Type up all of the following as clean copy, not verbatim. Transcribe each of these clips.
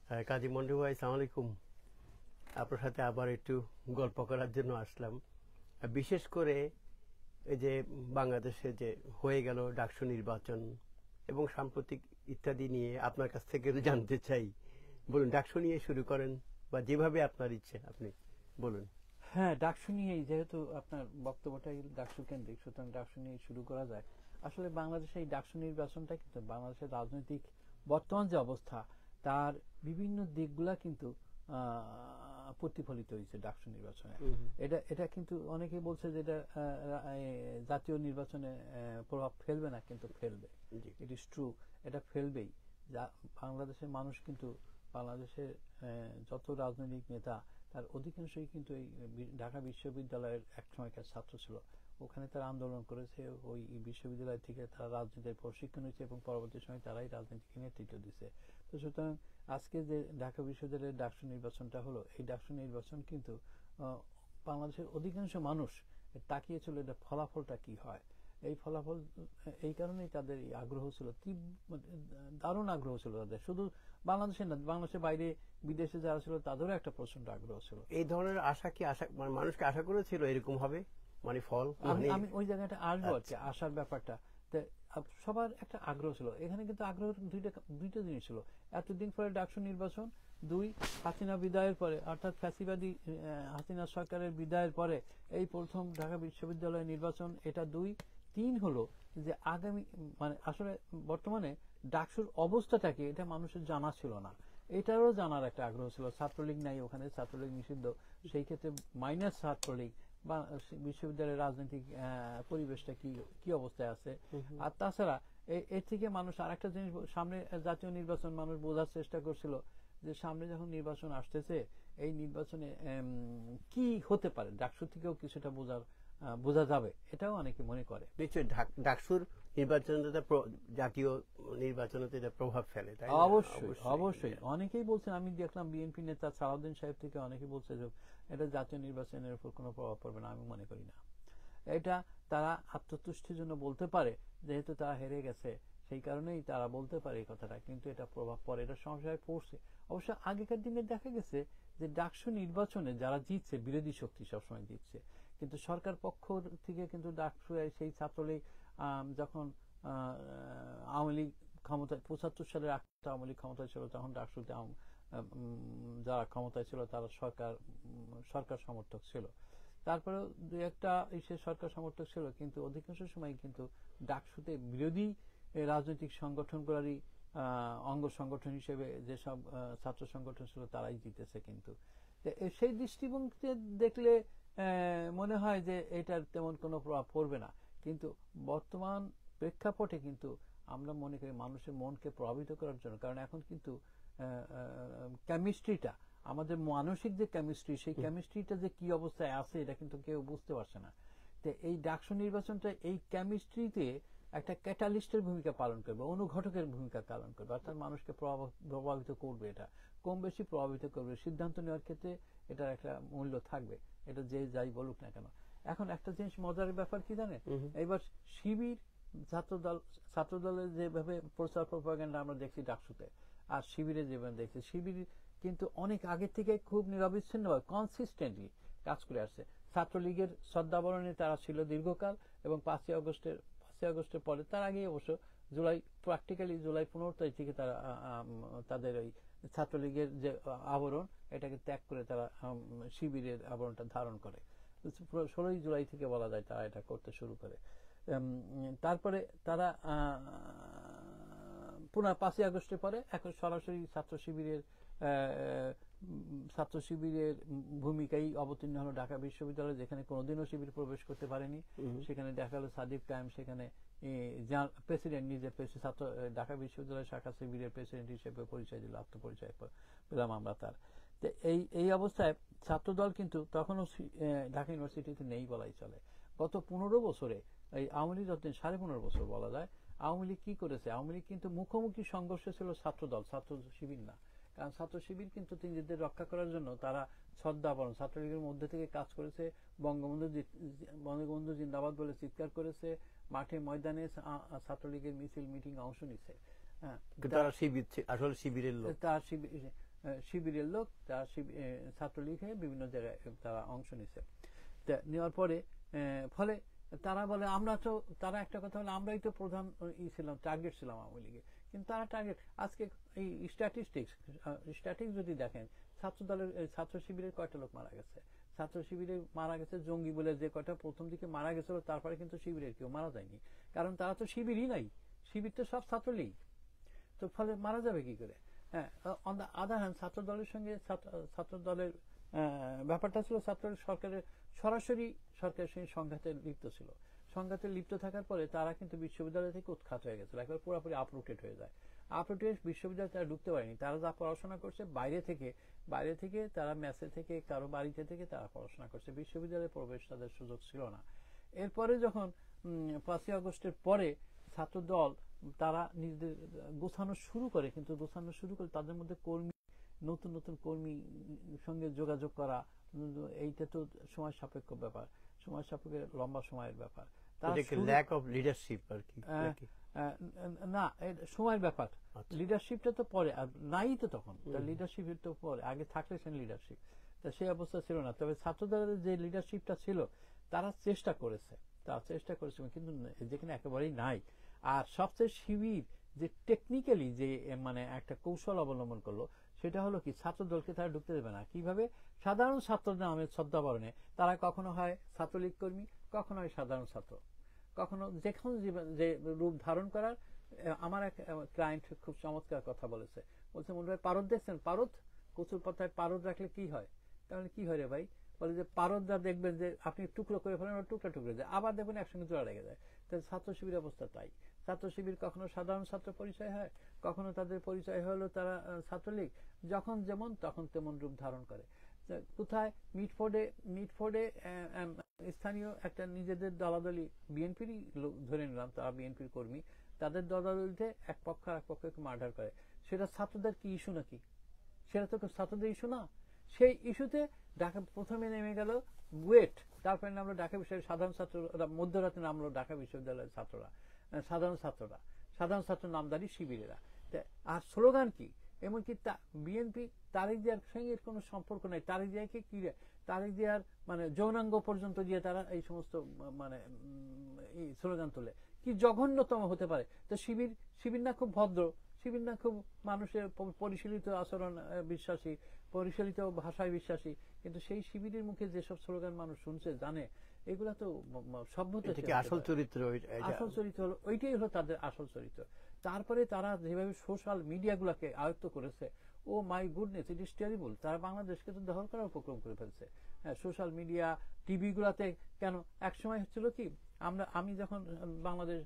কাজী মন্ডু ভাই, আসসালামু আলাইকুম। আপনার সাথে আবার একটু গল্প করার জন্য আসলাম। বিশেষ করে এই যে বাংলাদেশে যে হয়ে গেল ডাকসু নির্বাচন এবং সাম্প্রতিক ইত্যাদি নিয়ে আপনার কাছ থেকে জানতে চাই। বলুন, ডাকসু নিয়ে শুরু করেন, বা যেভাবে আপনার ইচ্ছে আপনি বলুন। হ্যাঁ, ডাকসু নিয়েই, যেহেতু আপনার বক্তব্যটাই ডাকসু কেন্দ্রিক, সুতরাং ডাকসু নিয়ে শুরু করা যায়। আসলে বাংলাদেশে এই ডাকসু নির্বাচনটা কিন্তু বাংলাদেশের রাজনৈতিক বর্তমান যে অবস্থা তার বিভিন্ন দিকগুলা কিন্তু প্রতিফলিত হয়েছে ডাকসু নির্বাচনে। এটা কিন্তু অনেকেই বলছে যে এটা জাতীয় নির্বাচনে প্রভাব ফেলবে না, কিন্তু ফেলবে। ইট ইজ ট্রু, এটা ফেলবেই। বাংলাদেশের মানুষ কিন্তু, বাংলাদেশের যত রাজনৈতিক নেতা তার অধিকাংশই কিন্তু এই ঢাকা বিশ্ববিদ্যালয়ের এক সময়কার ছাত্র ছিল। ওখানে তারা আন্দোলন করেছে, ওই বিশ্ববিদ্যালয় থেকে তারা রাজনীতির প্রশিক্ষণ হয়েছে এবং পরবর্তী সময় তারাই রাজনীতিকে নেতৃত্ব দিচ্ছে। তো সুতরাং আজকে যে ঢাকা বিশ্ববিদ্যালয়ের ডাকসু নির্বাচনটা হলো, এই ডাকসু নির্বাচন কিন্তু বাংলাদেশের অধিকাংশ মানুষ তাকিয়েছিল এটা ফলাফলটা কি হয়। এই ফলাফল, এই কারণেই তাদের এই আগ্রহ ছিল, দারুণ আগ্রহ ছিল তাদের। শুধু বাংলাদেশে না, বাংলাদেশের বাইরে বিদেশে যারা ছিল তাদেরও একটা প্রচন্ড আগ্রহ ছিল। এই ধরনের আশা কি মানে মানুষকে আশা করেছিল এরকম হবে, মানে ফল? আমি ওই জায়গাটা আসবো আর কি, আশার ব্যাপারটা। সবার একটা আগ্রহ ছিল এখানে, কিন্তু আগ্রহ দুইটা জিনিস ছিল। এতদিন পরে ডাকসু নির্বাচন, দুই হাসিনা বিদায়ের পরে, অর্থাৎ ফ্যাসিবাদী হাসিনা সরকারের বিদায়ের পরে এই প্রথম ঢাকা বিশ্ববিদ্যালয় নির্বাচন, এটা দুই। তিন হলো যে আগামী, মানে আসলে বর্তমানে ডাকসুর অবস্থাটা কি এটা মানুষের জানা ছিল না, এটারও জানার একটা আগ্রহ ছিল। ছাত্রলীগ নাই ওখানে, ছাত্রলীগ নিষিদ্ধ, সেই ক্ষেত্রে মাইনাস ছাত্রলীগ বা বিশ্ববিদ্যালয়ের রাজনৈতিক পরিবেশটা কি অবস্থায় আছে। আর তাছাড়া এর থেকে মানুষ আরেকটা জিনিস, সামনে জাতীয় নির্বাচন, মানুষ বোঝার চেষ্টা করছিল যে সামনে যখন নির্বাচন আসতেছে, এই নির্বাচনে কি হতে পারে, ডাকসু থেকেও কিছুটা বোঝা যাবে, এটাও অনেকে মনে করে। নিশ্চয়ই ডাকসুর নির্বাচনে জাতীয় নির্বাচনে এটা প্রভাব ফেলে, তাই? অবশ্যই অবশ্যই। অনেকেই বলছেন, আমি দেখলাম বিএনপি নেতা সালাউদ্দিন সাহেব থেকে অনেকে বলছে যে এটা জাতীয় নির্বাচনের উপর কোনো প্রভাব পড়বে না। আমি মনে করি না। এটা তারা আত্মতুষ্টির জন্য বলতে পারে, যেহেতু তারা হেরে গেছে সেই কারণেই তারা বলতে পারে এই কথাটা, কিন্তু এটা প্রভাব পড়ে, এটা সমস্যায় পড়ছে। অবশ্য আগেকার দিনে দেখা গেছে যে ডাকসু নির্বাচনে যারা জিতছে, বিরোধী শক্তি সবসময় জিতছে, কিন্তু সরকার পক্ষ থেকে কিন্তু ডাকসু সেই ছাত্রলীগ যখন আওয়ামী লীগ ক্ষমতায় ৭৫ সালের আওয়ামী লীগ ক্ষমতায় ছিল, তখন ডাকসুতে যারা ক্ষমতায় ছিল তারা সরকার সমর্থক ছিল। তারপরেও দুই একটা সরকার সমর্থক ছিল, কিন্তু অধিকাংশ সময় কিন্তু ডাকসুতে বিরোধী রাজনৈতিক সংগঠনগুলোরই অঙ্গ সংগঠন হিসেবে যেসব ছাত্র সংগঠন ছিল তারাই জিতেছে। কিন্তু সেই দৃষ্টিভঙ্গিতে দেখলে মনে হয় যে এটার তেমন কোনো প্রভাব পড়বে না, কিন্তু বর্তমান প্রেক্ষাপটে কিন্তু আমরা মনে করি মানুষের মনকে প্রভাবিত করার জন্য, কারণ এখন কিন্তু কেমিস্ট্রিটা, আমাদের মানসিক যে কেমিস্ট্রি, সেই কেমিস্ট্রিটা যে কি অবস্থায় আছে এটা কিন্তু কেউ বুঝতে পারছে না। তো এই ডাকসু নির্বাচনটা এই কেমিস্ট্রিতে একটা ক্যাটালিস্টের ভূমিকা পালন করবে, অনুঘটকের ভূমিকা পালন করবে, অর্থাৎ মানুষকে প্রভাবিত করবে, এটা কম বেশি প্রভাবিত করবে। সিদ্ধান্ত নেওয়ার ক্ষেত্রে এটার একটা মূল্য থাকবে, এটা যে যাই বলুক না কেন। এখন একটা জিনিস মজার ব্যাপার কি জানেন, এবার শিবির ছাত্রদলের যেভাবে প্রচার প্রপাগান্ডা আমরা দেখছি ডাকসুতে, আর শিবিরে যেভাবে দেখছি, শিবির কিন্তু অনেক আগে থেকে খুব নিরবিচ্ছিন্নভাবে কনসিস্টেন্টলি কাজ করে আসছে। ছাত্রলীগের শ্রদ্ধাবরণে তারা ছিল দীর্ঘকাল, এবং ৫ই আগস্টের পরে, তার আগে অবশ্য প্র্যাকটিক্যালি জুলাই ১৫ তারিখ থেকে তারা তাদের ওই ছাত্রলীগের যে আবরণ, এটাকে ত্যাগ করে তারা শিবিরের আবরণটা ধারণ করে। ১৬ই জুলাই থেকে বলা যায় তারা এটা করতে শুরু করে। তারপরে তারা পুনঃ ৫ই আগস্টের পরে এখন সরাসরি ছাত্র শিবিরের ভূমিকাই অবতীর্ণ হলো ঢাকা বিশ্ববিদ্যালয়ে, যেখানে কোনোদিনও শিবির প্রবেশ করতে পারেনি। সেখানে দেখা গেল সাদিক কায়েম সেখানে প্রেসিডেন্ট, নিজে ঢাকা বিশ্ববিদ্যালয় শাখা শিবিরের প্রেসিডেন্ট হিসেবে পরিচয় দিল, আত্মপরিচয় পেলাম আমরা তার। এই অবস্থায় ছাত্রদল কিন্তু তখনও ঢাকা ইউনিভার্সিটিতে নেই বলাই চলে। গত ১৫ বছরে, এই আওয়ামী লীগ যতদিন, ১৫.৫ বছর বলা যায়, আওয়ামী লীগ কি করেছে? আওয়ামী লীগ কিন্তু মুখোমুখি সংঘর্ষে ছিল ছাত্রদল, ছাত্র শিবির না। কারণ ছাত্র শিবির কিন্তু নিজেদের রক্ষা করার জন্য তারা ছদ্মাবরণ, ছাত্রলীগের মধ্যে থেকে কাজ করেছে, বঙ্গবন্ধু জিন্দাবাদ বলে চিৎকার করেছে, মাঠে ময়দানে ছাত্রলীগের মিছিল মিটিং অংশ নিছে। আসলে শিবিরের লোক, শিবিরের লোক, তারা ছাত্রলীগে বিভিন্ন জায়গায় তারা অংশ নিছে। নেওয়ার পরে ফলে তারা বলে তারা একটা কথা বলে, আমরাই তো প্রধান ছিলাম, টার্গেট ছিলাম আওয়ামী লীগে। কিন্তু তারা টার্গেট, আজকে এই স্ট্যাটিস্টিক্স যদি দেখেন, ছাত্র শিবিরের কয়টা লোক মারা গেছে, ছাত্র শিবিরে মারা গেছে জঙ্গি বলে যে কয়টা প্রথম দিকে মারা গেছিল, তারপরে কিন্তু শিবিরের কেউ মারা যায়নি, কারণ তারা তো শিবিরই নাই, শিবির তো সব ছাত্রলীগ, তো ফলে মারা যাবে কি করে? হ্যাঁ, অন দ্য আদার হ্যান্ড ছাত্র দলের সঙ্গে ছাত্র দলের ব্যাপারটা ছিল, সরকারের সরাসরি সরকারের সঙ্গে সংঘাতে লিপ্ত ছিল। সংঘাতে লিপ্ত থাকার পরে তারা কিন্তু বিশ্ববিদ্যালয় থেকে উৎখাত হয়ে গেছিল, একবার পুরোপুরি আপরুটেড হয়ে যায়। আপরুটেড বিশ্ববিদ্যালয়ে তারা ঢুকতে পারেনি। তারা যা পড়াশোনা করছে বাইরে থেকে তারা মেসে থেকে কারো বাড়িতে থেকে তারা পড়াশোনা করছে, বিশ্ববিদ্যালয়ে প্রবেশ তাদের সুযোগ ছিল না। এরপরে যখন 5ই আগস্টের পরে ছাত্র দল তারা নিজেদের গোছানো শুরু করে, কিন্তু গোছানো শুরু করে তাদের মধ্যে নতুন নতুন কর্মীর সঙ্গে যোগাযোগ করা, এইটা তো সময় সাপেক্ষ ব্যাপার, সময় সাপেক্ষে লম্বা সময়ের ব্যাপার। ল্যাক অফ লিডারশিপ আর কি, না, সময়ের ব্যাপার। লিডারশিপটা তো পরে, আর নাই তো তখন লিডারশিপের তো পরে, আগে থাকলে সে লিডারশিপ, তা সেই অবস্থা ছিল না। তবে ছাত্রদলের যে লিডারশিপটা ছিল তারা চেষ্টা করেছে, কিন্তু যেখানে একেবারেই নাই। আর সবচেয়ে শিবির যে টেকনিক্যালি যে মানে একটা কৌশল অবলম্বন করলো, সেটা হলো কি, ছাত্রদলকে তারা ঢুকতে দেবে না। কিভাবে? সাধারণ ছাত্র নামের ছদ্মাবরণে তারা কখনো হয় ছাত্রলীগ কর্মী, কখনো হয় সাধারণ ছাত্র, কখনো যখন যে রূপ ধারণ করার। আমার এক ক্লায়েন্ট খুব চমৎকার কথা বলছে, মনে হয় পারদ দেখছেন, পারদ, কচুর পাতায় পারদ রাখলে কি হয়? তাহলে কি হয় রে ভাই? বলে যে পারদটা দেখবেন যে আপনি টুকরো করে ফেলেন, টুকরা টুকরে যায়, আবার দেখবেন একসঙ্গে জোড়া লেগে যায়। তাহলে ছাত্র শিবির অবস্থা তাই। ছাত্র শিবির কখনো সাধারণ ছাত্র পরিচয় হয়, কখনো তাদের পরিচয় হলো তারা ছাত্রলীগ, যখন যেমন তখন তেমন রূপ ধারণ করে। কোথায়? মিটফোর্ডে স্থানীয় একটা নিজেদের দলাদলি, বিএনপিরই ধরে নিলাম, তারা বিএনপির কর্মী, তাদের দলাদলিতে এক পক্ষকে মার্ডার করে। সেটা ছাত্রদের কি ইস্যু নাকি? সেটা তো ছাত্রদের ইস্যু না। সেই ইস্যুতে ঢাকা প্রথমে নেমে গেল বুয়েট, তারপরে নামলো ঢাকা বিশ্ববিদ্যালয়ের সাধারণ ছাত্ররা, মধ্যরাতে নামলো ঢাকা বিশ্ববিদ্যালয়ের ছাত্ররা, সাধারণ ছাত্র নামদারি শিবিরেরা। আর স্লোগান কি? এমনকি বিএনপি তারেক জিয়ার সঙ্গে কোনো সম্পর্ক নাই, তারেক জিয়াকে কি, তারেক জিয়ার মানে যৌনাঙ্গ পর্যন্ত দিয়ে তারা এই সমস্ত মানে স্লোগান তোলে। কি জঘন্যতম হতে পারে? তো শিবির না খুব ভদ্র, শিবির না খুব মানুষের পরিশীলিত আচরণ বিশ্বাসী, পরিশীলিত ভাষায় বিশ্বাসী, কিন্তু সেই শিবিরের মুখে যেসব স্লোগান মানুষ শুনছে, জানে, এগুলা তো সভ্যতা। আসল চরিত্র হলো ওইটাই হলো তাদের আসল চরিত্র। তারপরে তারা যেভাবে সোশ্যাল মিডিয়াগুলোকে আয়ত্ত করেছে, oh my goodness, it is terrible. তারা বাংলাদেশকে তো দখল করার উপক্রম করে ফেলছে। সোশ্যাল মিডিয়া, টিভি গুলাতে কেন একসময় হচ্ছিল কি, আমি যখন বাংলাদেশ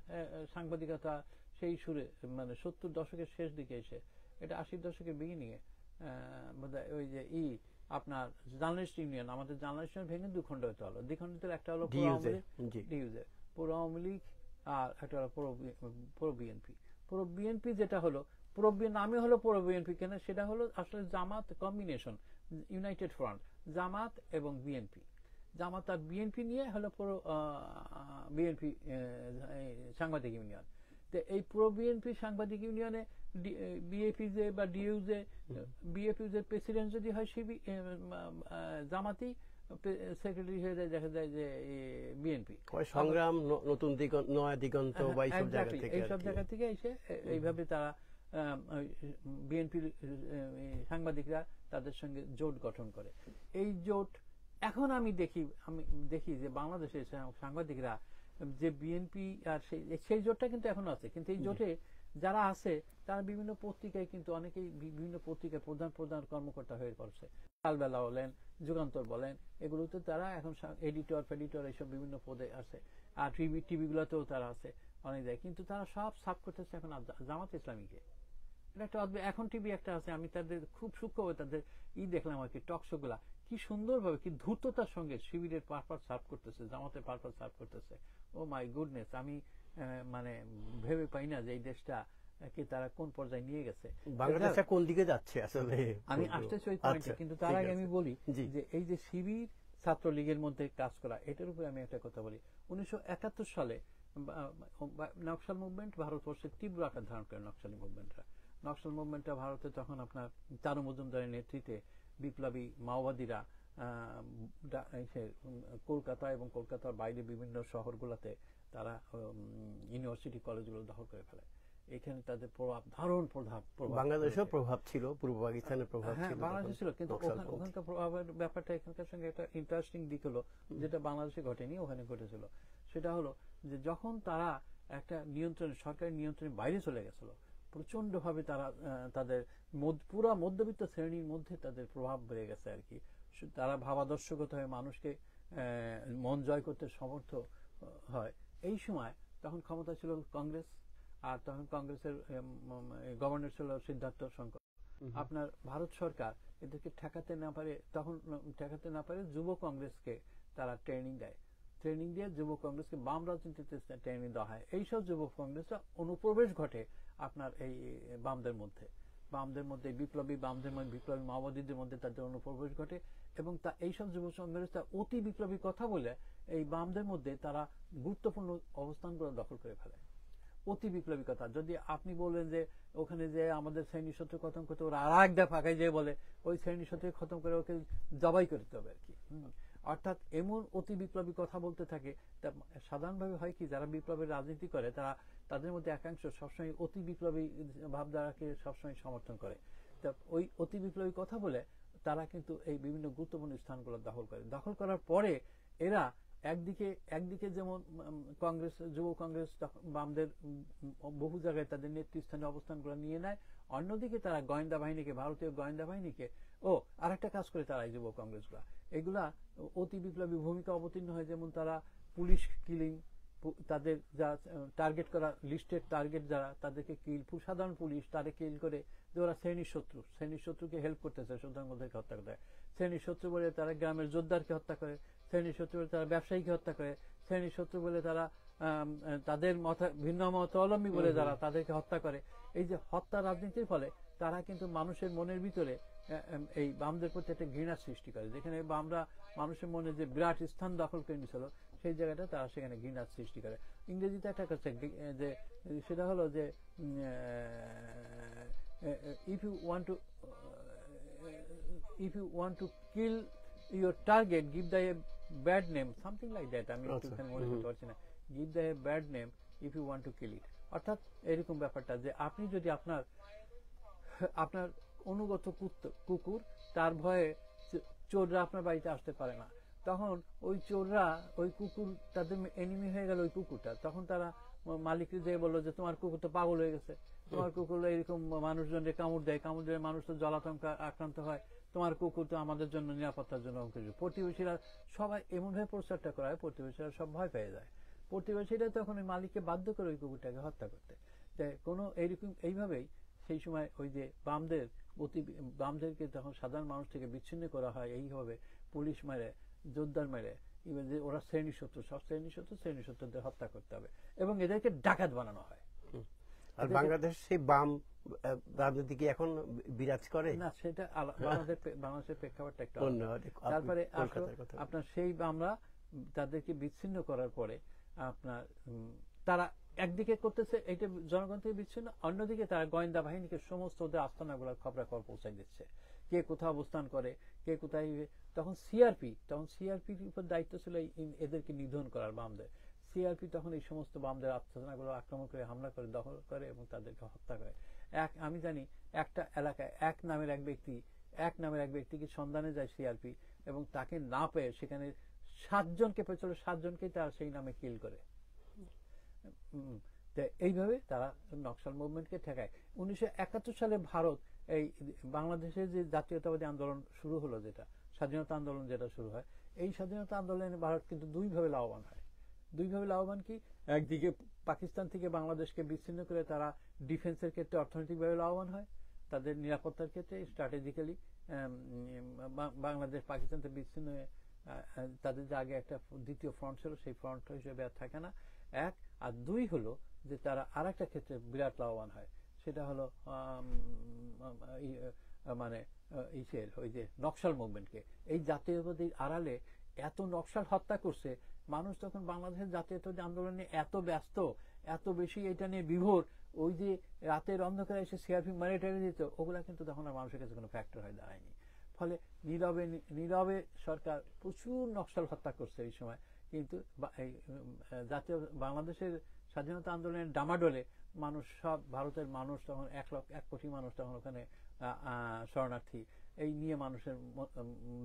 সাংবাদিকতা সেই সুরে মানে 70 দশকের শেষ দিকে এসে, এটা 80 দশকের বিগিনিং এ ওই যে আপনার জার্নালিস্ট ইউনিয়ন, আমাদের জার্নালিস্ট ইউনিয়ন ভেঙে দুখণ্ড হতে হলো। দ্বিখণ্ডিত একটা হলো পুরো আওয়ামী লীগ, আর একটা হলো পুরো বিএনপি। যেটা হলো নামে হলো পুরো বিএনপি, কেন? সেটা হলো আসলে জামাত কম্বিনেশন, ইউনাইটেড ফ্রন্ট, জামাত এবং বিএনপি। জামাত আর বিএনপি নিয়ে হলো পুরো বিএনপি সাংবাদিক ইউনিয়ন। তো এই প্রো বিএনপি সাংবাদিক ইউনিয়নে বিএপিজে বা ডিইউজে, বিএপিজের প্রেসিডেন্ট যদি হয় জামাতি, সেক্রেটারি হয়ে যায় দেখা যায় যে বিএনপি। সংগ্রাম, নতুন নয়া দিগন্ত বা এইসব জায়গা থেকে এসে এইভাবে তারা বিএনপির সাংবাদিকরা তাদের সঙ্গে জোট গঠন করে। এই জোট এখন আমি দেখি যে বাংলাদেশের সাংবাদিকরা যে বিএনপি আর সেই জোটটা কিন্তু এখনো আছে, কিন্তু এই জোটে যারা আছে তারা বিভিন্ন পত্রিকায়, কিন্তু অনেকেই বিভিন্ন পত্রিকায় প্রধান কর্মকর্তা হয়ে পড়ছে। কালবেলা বলেন, যুগান্তর বলেন, এগুলোতে তারা এখন ফেডিটর এইসব বিভিন্ন পদে আছে। আর টিভি গুলোতেও তারা আছে অনেক জায়গায়, কিন্তু তারা সব সাফ করতেছে এখন জামাত ইসলামীকে। এটা একটা এখন টিভি একটা আছে, আমি তাদের খুব সূক্ষ্মভাবে তাদের দেখলাম আর কি, টক শো গুলা কি সুন্দরভাবে, কি দ্রুততার সঙ্গে শিবিরের পারপাস সার্ভ করতেছে, জামাতের পারপাস সার্ভ করতেছে। ও মাই গুডনেস, আমি মানে ভেবে পাই না যে এই দেশটা কে তারা কোন পর্যায়ে নিয়ে গেছে, বাংলাদেশটা কোন দিকে যাচ্ছে আসলে। আমি আসতেছি ওই পয়েন্টে, কিন্তু তার আগে আমি বলি যে এই যে শিবির ছাত্রলীগের মধ্যে কাজ করা, এটার উপরে আমি একটা কথা বলি। 1971 সালে নকশাল মুভমেন্ট ভারতবর্ষের তীব্র আকার ধারণ করে। নকশালি মুভমেন্টরা নকশাল মুভমেন্টটা ভারতে তখন আপনার চারু মজুমদারের নেতৃত্বে বিপ্লবী মাওবাদীরা কলকাতা এবং কলকাতার বাইরে বিভিন্ন শহরগুলোতে তারা ইউনিভার্সিটি কলেজগুলো দখল করে ফেলে। এখানে তাদের প্রভাব, দারুণ প্রভাব। বাংলাদেশেও প্রভাব ছিল, পূর্ব পাকিস্তানের প্রভাব ছিল, বাংলাদেশে ছিল, কিন্তু ওখানকার প্রভাবের ব্যাপারটা এখানকার সঙ্গে একটা ইন্টারেস্টিং দিক হলো, যেটা বাংলাদেশে ঘটেনি, ওখানে ঘটেছিল। সেটা হলো যে যখন তারা একটা সরকারি নিয়ন্ত্রণের বাইরে চলে গেছিল, প্রচন্ড ভাবে তারা তাদের পুরা মধ্যবিত্ত শ্রেণীর মধ্যে তাদের প্রভাব বেড়ে গেছে আর কি। তারা ভাবাদর্শগত হয়ে মানুষকে মন জয় করতে সমর্থ হয়। এই সময় তখন ক্ষমতা ছিল কংগ্রেস, আর তখন কংগ্রেসের গভর্নর ছিল সিদ্ধার্থ শঙ্কর। আপনার ভারত সরকার এদেরকে ঠেকাতে না পারে যুব কংগ্রেসকে তারা ট্রেনিং দিয়ে যুব কংগ্রেসকে বাম রাজনীতিতে ট্রেনিং দেওয়া হয়। এইসব যুব কংগ্রেসরা অনুপ্রবেশ ঘটে আপনার এই বামদের মধ্যে বিপ্লবী মাওবাদীদের মধ্যে তাদের অনুপ্রবেশ ঘটে, এবং এইসব যুব কংগ্রেসটা অতি বিপ্লবী কথা বলে এই বামদের মধ্যে তারা গুরুত্বপূর্ণ অবস্থানগুলো দখল করে ফেলে। অতি বিপ্লবী কথা যদি আপনি বলেন যে ওখানে যে আমাদের শ্রেণী শত্রু খতম করতে, ওরা আর এক দফা আগে যে বলে ওই শ্রেণী শত্রু খতম করে ওকে জবাই করতে হবে আর কি। অর্থাৎ এমন অতি বিপ্লবী কথা বলতে থাকে। সাধারণভাবে হয় কি, যারা বিপ্লবের রাজনীতি করে তাদের মধ্যে একাংশ সবসময় অতি বিপ্লবী ভাবধারাকে সবসময় সমর্থন করে। তা ওই অতি বিপ্লবী কথা বলে তারা কিন্তু এই বিভিন্ন গুরুত্বপূর্ণ স্থানগুলো দখল করার পরে এরা একদিকে যেমন কংগ্রেস, যুব কংগ্রেস বামদের বহু জায়গায় তাদের নেতৃস্থানীয় অবস্থানগুলো নিয়ে নেয়, অন্যদিকে তারা গোয়েন্দা বাহিনীকে, ভারতীয় গোয়েন্দা বাহিনীকে আরেকটা কাজ করে তারা এই যুব কংগ্রেসগুলা এগুলা অতি বিপ্লবী ভূমিকা অবতীর্ণ হয়। যেমন তারা পুলিশ কিলিং, তাদের যা টার্গেট করা লিস্টেড টার্গেট যারা, তাদেরকে সাধারণ পুলিশ তাদের কিল করে যে ওরা শ্রেণীর শত্রুকে হেল্প করতেছে, সুতরাং ওদেরকে হত্যা করে। শ্রেণীর শত্রু বলে তারা গ্রামের জোরদারকে হত্যা করে, শ্রেণীর শত্রু বলে তারা ব্যবসায়ীকে হত্যা করে, শ্রেণীর শত্রু বলে তারা তাদের ভিন্ন মতাবলম্বী বলে যারা তাদেরকে হত্যা করে। এই যে হত্যা রাজনীতির ফলে তারা কিন্তু মানুষের মনের ভিতরে এই বামদের প্রতি একটা ঘৃণা সৃষ্টি করে। যেখানে বামরা মানুষের মনে যে বিরাট স্থান দখল করে নিয়েছিল, সেই জায়গাটা তারা সেখানে ঘৃণা সৃষ্টি করে। ইংরেজিতে একটা কাছে যে সেটা হলো যে if you want to kill your target, give them a bad name, something like that. আমি একটুখানি মনে করতে পারছি না। give them a bad name if you want to kill it. অর্থাৎ এরকম ব্যাপারটা যে আপনি যদি আপনার অনুগত কুকুর, তার ভয়ে চোররা আপনার বাড়িতে আসতে পারে না, তখন ওই চোররা ওই কুকুর তাদের এনিমি হয়ে গেল ওই কুকুরটা, তখন তারা মালিককে যেয়ে বললো যে তোমার কুকুর তো পাগল হয়ে গেছে, তোমার কুকুর এরকম মানুষজনকে কামড় দেয়, মানুষ তো জলাতঙ্ক আক্রান্ত হয়, তোমার কুকুর তো আমাদের জন্য নিরাপত্তার জন্য। প্রতিবেশীরা সবাই এমনভাবে প্রচারটা করায়, প্রতিবেশীরা সব ভয় পেয়ে যায়। প্রতিবেশীরা তখন ওই মালিককে বাধ্য করে ওই কুকুরটাকে হত্যা করতে। কোনো এইভাবেই সেই সময় ওই যে বামদেরকে যখন সাধারণ মানুষ থেকে বিচ্ছিন্ন করা হয়, এইভাবে পুলিশ মেরে, জোরদার মেরে, যে ওরা শ্রেণী শত্রুদের হত্যা করতে হবে এবং এদেরকে ডাকাত বানানো হয়। আর বাংলাদেশ সেই বাম রাজনীতি কি এখন বিরাজ করে না, সেটা বাংলাদেশের প্রেক্ষাপটটা একটা অন্য। তারপরে আপনার সেই বামরা তাদেরকে বিচ্ছিন্ন করার পরে আপনার তারা একদিকে করতেছে এইটা জনগণ থেকে বিচ্ছিন্ন, অন্যদিকে তারা গোয়েন্দা বাহিনীকে সমস্ত ওদের আস্তানাগুলোর খবরাখবর পৌঁছাই দিচ্ছে, কে কোথাও অবস্থান করে, কে কোথায়। তখন সিআরপির উপর দায়িত্ব ছিল এদেরকে নিধন করার বামদের। সিআরপি তখন এই সমস্ত বামদের আস্তানাগুলো আক্রমণ করে, হামলা করে, দখল করে এবং তাদেরকে হত্যা করে। আমি জানি একটা এলাকায় এক নামের এক ব্যক্তিকে সন্ধানে যায় সিআরপি, এবং তাকে না পেয়ে সেখানে 7 জনকে পেছনে 7 জনকেই তারা সেই নামে কিল করে। এইভাবে তারা নকশাল মুভমেন্টকে ঠেকায়। 1971 সালে ভারত এই বাংলাদেশের যে জাতীয়তাবাদী আন্দোলন শুরু হলো, যেটা স্বাধীনতা আন্দোলন যেটা শুরু হয়, এই স্বাধীনতা আন্দোলনে ভারত কিন্তু দুইভাবে লাভবান হয়। কি, একদিকে পাকিস্তান থেকে বাংলাদেশকে বিচ্ছিন্ন করে তারা ডিফেন্সের ক্ষেত্রে অর্থনৈতিকভাবে লাভবান হয়, তাদের নিরাপত্তার ক্ষেত্রে স্ট্র্যাটেজিক্যালি বাংলাদেশ পাকিস্তান থেকে বিচ্ছিন্ন হয়ে তাদের যে আগে একটা দ্বিতীয় ফ্রন্ট ছিল, সেই ফ্রন্ট হিসেবে আর থাকে না, এক। আর দুই হলো যে তারা আর একটা ক্ষেত্রে বিরাট লাভবান হয়, সেটা হলো ওই যে নকশাল মুভমেন্টকে। এই জাতীয়তাবাদীর আড়ালে এত নকশাল হত্যা করছে, মানুষ তখন বাংলাদেশের জাতীয়তাবাদী আন্দোলনে এত ব্যস্ত, এত বেশি এটা নিয়ে বিভোর, ওই যে রাতের অন্ধকারে এসে সিআরপি মেরে টেরে দিত, ওগুলা কিন্তু তখন আর মানুষের কাছে কোনো ফ্যাক্টর হয়ে দাঁড়ায়নি। ফলে নীরবে নীরবে সরকার প্রচুর নকশাল হত্যা করছে এই সময়। কিন্তু এই জাতীয় বাংলাদেশের স্বাধীনতা আন্দোলনের ডামাডোলে মানুষ, সব ভারতের মানুষ তখন 1 কোটি মানুষ তখন ওখানে শরণার্থী, এই নিয়ে মানুষের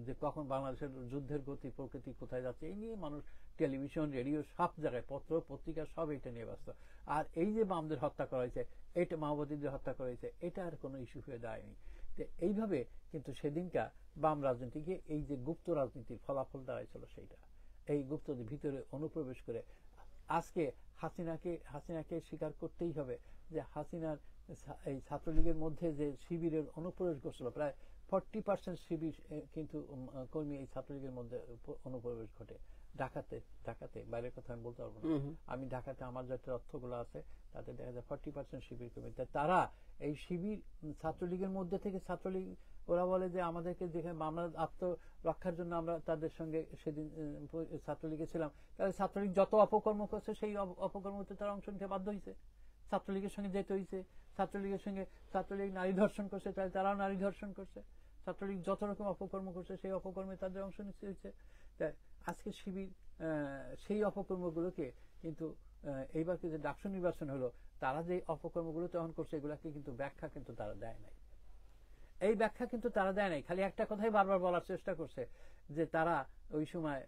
যে কখন বাংলাদেশের যুদ্ধের গতি প্রকৃতি কোথায় যাচ্ছে এই নিয়ে মানুষ টেলিভিশন রেডিও সব জায়গায় পত্র পত্রিকা সব এইটা নিয়ে ব্যস্ত। আর এই যে বামদের হত্যা করা হয়েছে, এটা মাওবাদীদের হত্যা করা হয়েছে, এটা আর কোনো ইস্যু হয়ে দাঁড়ায়নি। তো এইভাবে কিন্তু সেদিনকার বাম রাজনীতিকে এই যে গুপ্ত রাজনীতির ফলাফল দাঁড়াইছিল সেইটা, এই গুপ্ত ভিতরে অনুপ্রবেশ করে আজকে হাসিনাকে স্বীকার করতেই হবে যে হাসিনার এই ছাত্রলীগের মধ্যে যে শিবিরের অনুপ্রবেশ ঘটছিল, প্রায় 40% শিবির কিন্তু কর্মী এই ছাত্রলীগের মধ্যে অনুপ্রবেশ ঘটে। ঢাকাতে বাইরের কথা আমি বলতে পারবো না, আমি ঢাকাতে আমার যে তথ্যগুলো আছে তাতে দেখা যায় 40% শিবির কর্মী। তারা এই শিবির ছাত্রলীগের মধ্যে থেকে, ছাত্রলীগ ওরা বলে যে আমাদেরকে যেখানে আমরা আত্মরক্ষার জন্য আমরা তাদের সঙ্গে সেদিন ছাত্রলীগে ছিলাম, তাহলে ছাত্রলীগ যত অপকর্ম করছে সেই অপকর্মতে তারা অংশ নিতে বাধ্য হয়েছে, ছাত্রলীগের সঙ্গে যেতে হয়েছে। ছাত্রলীগ নারী ধর্ষণ করছে, তাহলে তারাও নারী ধর্ষণ করছে। ছাত্রলীগ যত রকম অপকর্ম করছে সেই অপকর্মে তাদের অংশ নিতে হয়েছে। আজকে শিবির সেই অপকর্মগুলোকে কিন্তু এইবার যে ডাকসু নির্বাচন হলো, তারা যে অপকর্মগুলো তখন করছে এগুলাকে কিন্তু ব্যাখ্যা কিন্তু তারা দেয় নাই। এই ব্যাখ্যা কিন্তু তারা দেয় নাই, খালি একটা কথাই বারবার বলার চেষ্টা করছে যে তারা ওই সময়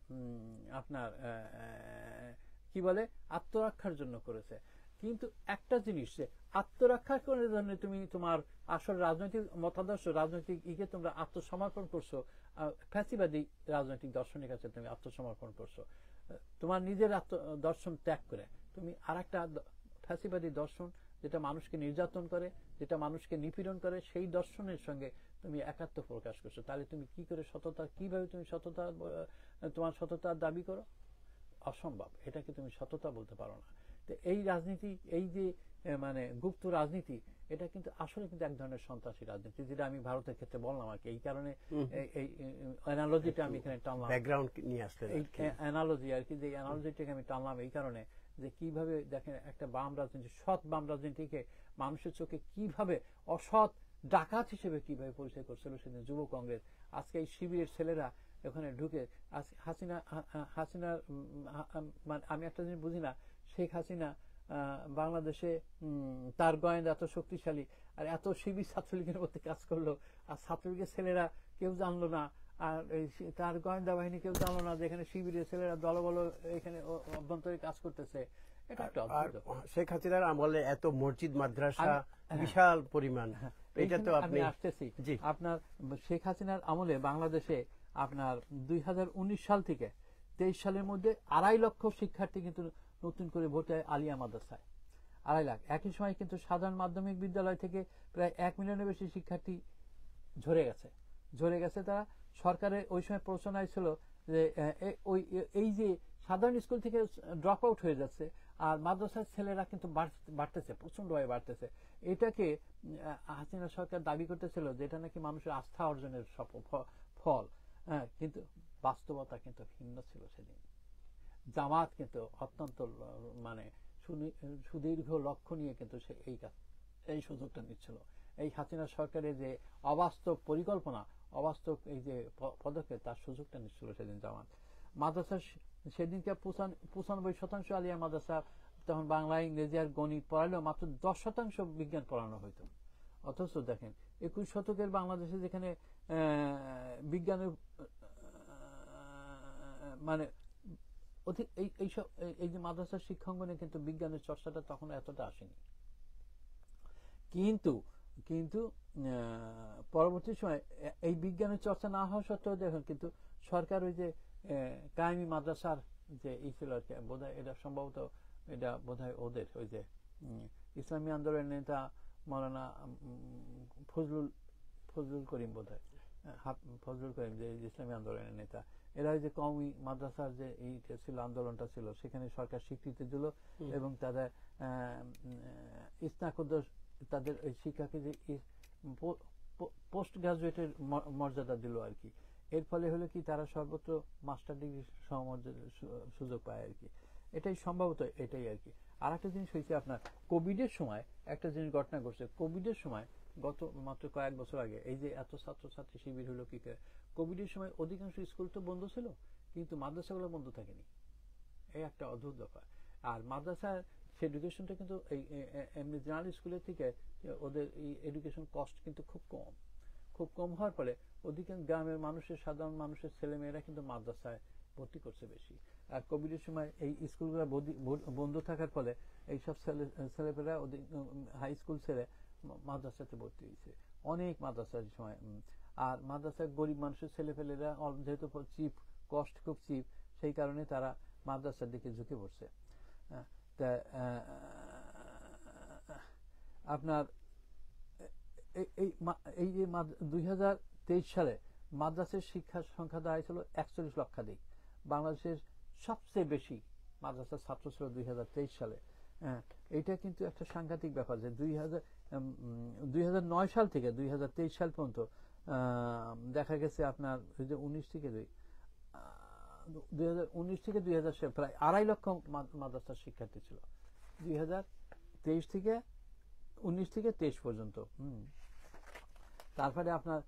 আপনার কি বলে আত্মরক্ষার জন্য করেছে। কিন্তু একটা জিনিস, যে আত্মরক্ষার জন্য তুমি তোমার আসল রাজনৈতিক মতাদর্শ, রাজনৈতিক তোমরা আত্মসমর্পণ করছো, ফ্যাসিবাদী রাজনৈতিক দর্শনের কাছে তুমি আত্মসমর্পণ করছো, তোমার নিজের দর্শন ত্যাগ করে তুমি আরেকটা ফ্যাসিবাদী দর্শন যেটা মানুষকে নির্যাতন করে, যেটা মানুষকে নিপীড়ন করে, সেই দর্শনের সঙ্গে তুমি একাত্ম প্রকাশ করছো। তাহলে তুমি কি করে কিভাবে তুমি তোমার সততার দাবি করো? অসম্ভব, এটাকে তুমি সততা বলতে পারো না। তো এই রাজনীতি, এই যে মানে গুপ্ত রাজনীতি, এটা কিন্তু আসলে কিন্তু এক ধরনের সন্ত্রাসী রাজনীতি, যেটা আমি ভারতের ক্ষেত্রে বললাম আর কি। এই কারণে এই অ্যানালজিটা আমি এখানে টানলাম, ব্যাকগ্রাউন্ড নিয়ে আসলে এই অ্যানালজি আর কি, যে অ্যানালজিটাকে আমি টানলাম এই কারণে যে কিভাবে দেখেন একটা বাম রাজনীতি, সৎ বাম রাজনীতিকে মানুষের চোখে কিভাবে অসৎ ডাকাত হিসেবে কিভাবে পরিচয় করছিল সেদিন যুব কংগ্রেস। আজকে এই শিবিরের ছেলেরা ওখানে ঢুকে হাসিনার মানে আমি একটা জিনিস বুঝি না, শেখ হাসিনা বাংলাদেশে তার গোয়েন্দা এত শক্তিশালী, আর এত শিবির ছাত্রলীগের মধ্যে কাজ করলো, আর ছাত্রলীগের ছেলেরা কেউ জানলো না, আর তার গোয়েন্দা বাহিনী কেউ জানলো না, যেখানে শিবিরের ছেলেরা দলবল এখানে অভ্যন্তরে কাজ করতেছে। এটা একটা অদ্ভুত। শেখ হাসিনার আমলে এত মসজিদ মাদ্রাসা বিশাল পরিমাণ, এটা তো আপনি আসতেছি। আপনার শেখ হাসিনার আমলে বাংলাদেশে আপনার 2019 সাল থেকে 23 সালের মধ্যে 2.5 লক্ষ শিক্ষার্থী কিন্তু নতুন করে ভর্তি হয় আলিয়া মাদ্রাসায়, 2.5 লাখ। একই সময় কিন্তু সাধারণ মাধ্যমিক বিদ্যালয় থেকে প্রায় 1 মিলিয়নের বেশি শিক্ষার্থী ঝরে গেছে। তারা সরকারের ওই সময় প্রচনায় ছিল যে এই যে সাধারণ স্কুল থেকে ড্রপ আউট হয়ে যাচ্ছে, আর মাদ্রাসার ছেলেরা কিন্তু বাড়তেছে, প্রচন্ডভাবে বাড়তেছে। এটাকে হাসিনা সরকার দাবি করতেছিল যে এটা নাকি মানুষের আস্থা অর্জনের ফল। কিন্তু বাস্তবতা কিন্তু ভিন্ন ছিল সেদিন। জামাত কিন্তু অত্যন্ত মানে সুদীর্ঘ লক্ষ্য নিয়ে কিন্তু সে এই সুযোগটা নিচ্ছিল। এই হাসিনা সরকারের যে অবাস্তব পরিকল্পনা, অবাস্তব এই যে পদক্ষেপ, তার সুযোগটা নিচ্ছিল সেদিন জামাত। মাদ্রাসা সেদিনকে 95% আলিয়া মাদ্রাসা, তখন বাংলা, ইংরেজি আর গণিত পড়ালেও মাত্র 10% বিজ্ঞান পড়ানো হইতো। অথচ দেখেন 21 শতকের বাংলাদেশে যেখানে বিজ্ঞানের মানে এই যে মাদ্রাসার শিক্ষাঙ্গনে কিন্তু বিজ্ঞানের চর্চাটা তখন এতটা আসেনি। কিন্তু পরবর্তী সময় এই বিজ্ঞানের চর্চা না হওয়া সত্ত্বেও দেখেন কিন্তু সরকার ওই যে কায়েমি মাদ্রাসার যে এই ছিল আর কি, বোধহয় এটা সম্ভবত এটা বোধহয় ওদের ওই যে ইসলামী আন্দোলনের নেতা মৌলানা ফজলুল করিম, বোধহয় ফজলুল করিম, যে ইসলামী আন্দোলনের নেতা, এরা ওই যে কওমি মাদ্রাসার যে এইটা ছিল, আন্দোলনটা ছিল, সেখানে সরকার স্বীকৃতি দিল এবং তাদের স্নাতকোত্তর তাদের ওই শিক্ষাকে যে পোস্ট গ্রাজুয়েটের মর্যাদা দিল আর কি। এর ফলে হলো কি তারা সর্বত্র মাস্টার ডিগ্রি সমমর্যাদার সুযোগ পায় আর কি। এটাই সম্ভবত এটাই আর কি। আর একটা জিনিস হয়েছে আপনার কোভিডের সময় একটা জিনিস ঘটনা ঘটছে। কোভিডের সময় গত মাত্র কয়েক বছর আগে এই যে এত ছাত্রছাত্রী শিবির হলো কি করে, কোভিডের সময় অধিকাংশ স্কুল তো বন্ধ ছিল, কিন্তু মাদ্রাসাগুলো বন্ধ থাকেনি। এই একটা অদ্ভুত ব্যাপার। আর মাদ্রাসার এডুকেশনটা কিন্তু এই এমনি জেনারেল স্কুলের থেকে ওদের এই এডুকেশন কস্ট কিন্তু খুব কম হওয়ার ফলে অধিকাংশ গ্রামের মানুষের, সাধারণ মানুষের ছেলেমেয়েরা কিন্তু মাদ্রাসায় ভর্তি করছে বেশি। আর কোভিডের সময় এই স্কুলগুলো বন্ধ থাকার ফলে এইসব ছেলেপেলেরা হাই স্কুল ছেড়ে মাদ্রাসাতে ভর্তি হয়েছে, অনেক মাদ্রাসার সময়। আর মাদ্রাসায় গরিব মানুষের ছেলেপেলেরা যেহেতু চিপ, কস্ট খুব চিপ, সেই কারণে তারা মাদ্রাসার দিকে ঝুঁকে পড়ছে। তা আপনার এই যে 2023 সালে মাদ্রাসার শিক্ষার সংখ্যা দাঁড়িয়েছিল 41 লক্ষাধিক। বাংলাদেশের সবচেয়ে বেশি মাদ্রাসার ছাত্র ছিল 2023 সালে। এইটা কিন্তু একটা সাংঘাতিক ব্যাপার যে 2009 সাল থেকে 2023 সাল পর্যন্ত দেখা গেছে আপনার 2019 থেকে 2000 সালে প্রায় 2.5 লক্ষ মাদ্রাসার শিক্ষার্থী ছিল 2023 থেকে 19 থেকে 23 পর্যন্ত। তারপরে আপনার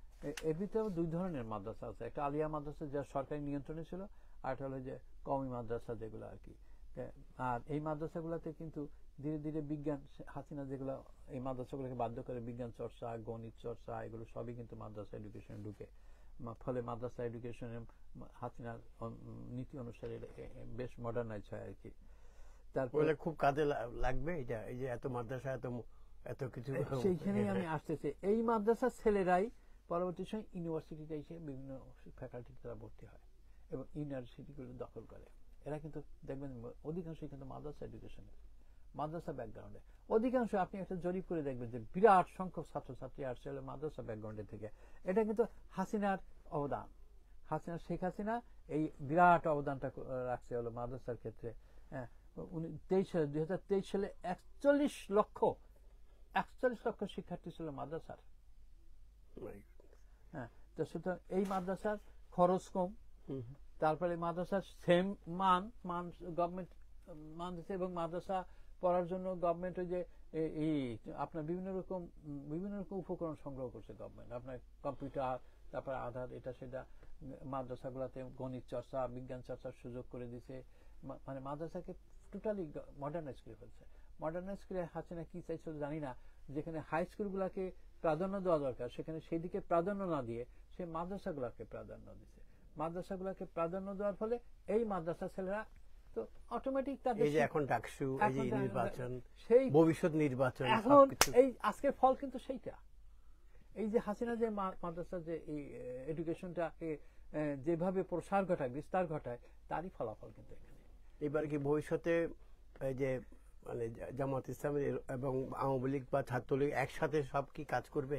এর ভিতরে দুই ধরনের মাদ্রাসা আছে, একটা আলিয়া মাদ্রাসা যা সরকারি নিয়ন্ত্রণে ছিল, আর একটা হলো যে কওমি মাদ্রাসা যেগুলো আর কি। আর এই মাদ্রাসাগুলোতে কিন্তু ধীরে ধীরে বিজ্ঞান, হাসিনা যেগুলো এই মাদ্রাসাগুলোকে বাধ্য করে বিজ্ঞান চর্চা, গণিত চর্চা, এগুলো সবই কিন্তু মাদ্রাসা এডুকেশনে ঢুকে। ফলে মাদ্রাসা এডুকেশনে হাসিনার নীতি অনুসারে বেশ মডার্নাইজ হয় আর কি। তারপরে খুব কাজে লাগবে এটা, এই যে এত মাদ্রাসা, এত কিছু। সেইখানেই আমি আসতেছি, এই মাদ্রাসার ছেলেরাই পরবর্তী সময় ইউনিভার্সিটিতে এসে বিভিন্ন ফ্যাকাল্টি তারা ভর্তি হয় এবং ইউনিভার্সিটিগুলো দখল করে। এরা কিন্তু দেখবেন অধিকাংশই কিন্তু মাদ্রাসা এডুকেশনে, মাদ্রাসা ব্যাকগ্রাউন্ডে। অধিকাংশ আপনি একটা জরিপ করে দেখবেন যে বিরাট সংখ্যক ছাত্রছাত্রী আসছে হলো মাদ্রাসা ব্যাকগ্রাউন্ডের থেকে। এটা কিন্তু হাসিনার অবদান। শেখ হাসিনা এই বিরাট অবদানটা রাখছে হলো মাদ্রাসার ক্ষেত্রে। 2023 সালে 41 লক্ষ শিক্ষার্থী ছিল মাদ্রাসার। তো সুতরাং এই মাদ্রাসার খরচ কম, তারপরে মাদ্রাসার সেম মান গভর্নমেন্ট মান দিচ্ছে, এবং মাদ্রাসা পড়ার জন্য গভর্নমেন্ট ওই যে আপনার বিভিন্ন রকম উপকরণ সংগ্রহ করছে গভর্নমেন্ট, আপনার কম্পিউটার, তারপরে আধার, এটা সেটা মাদ্রাসাগুলোতে গণিত চর্চা, বিজ্ঞান চর্চার সুযোগ করে দিছে। মানে মাদ্রাসাকে টোটালি মডার্নাইজ করে ফেলছে। মডার্নাইজ করে হাসিনা কি চাইছিল জানি না, যেখানে হাই স্কুলগুলোকে প্রাধান্য দেওয়া দরকার সেখানে সেদিকে প্রাধান্য না দিয়ে সে মাদ্রাসাগুলোকে প্রাধান্য দিচ্ছে। মাদ্রাসাগুলোকে প্রাধান্য দেওয়ার ফলে এই মাদ্রাসা ছেলেরা তো অটোমেটিক তাদের, এই যে এখন ডাকসু, এই যে নির্বাচন, সেই ভবিষ্যৎ নির্বাচন, এখন এই আজকের ফল কিন্তু সেইটা। এই যে হাসিনা যে মাদ্রাসা যে এই এডুকেশনটাকে যেভাবে প্রসার ঘটায়, বিস্তার ঘটায়, তারই ফলাফল কিন্তু এখানে। এবার কি ভবিষ্যতে এই যে মানে জামাত ইসলামী এবং আওয়ামী লীগ বা ছাত্রলীগ একসাথে সব কি কাজ করবে,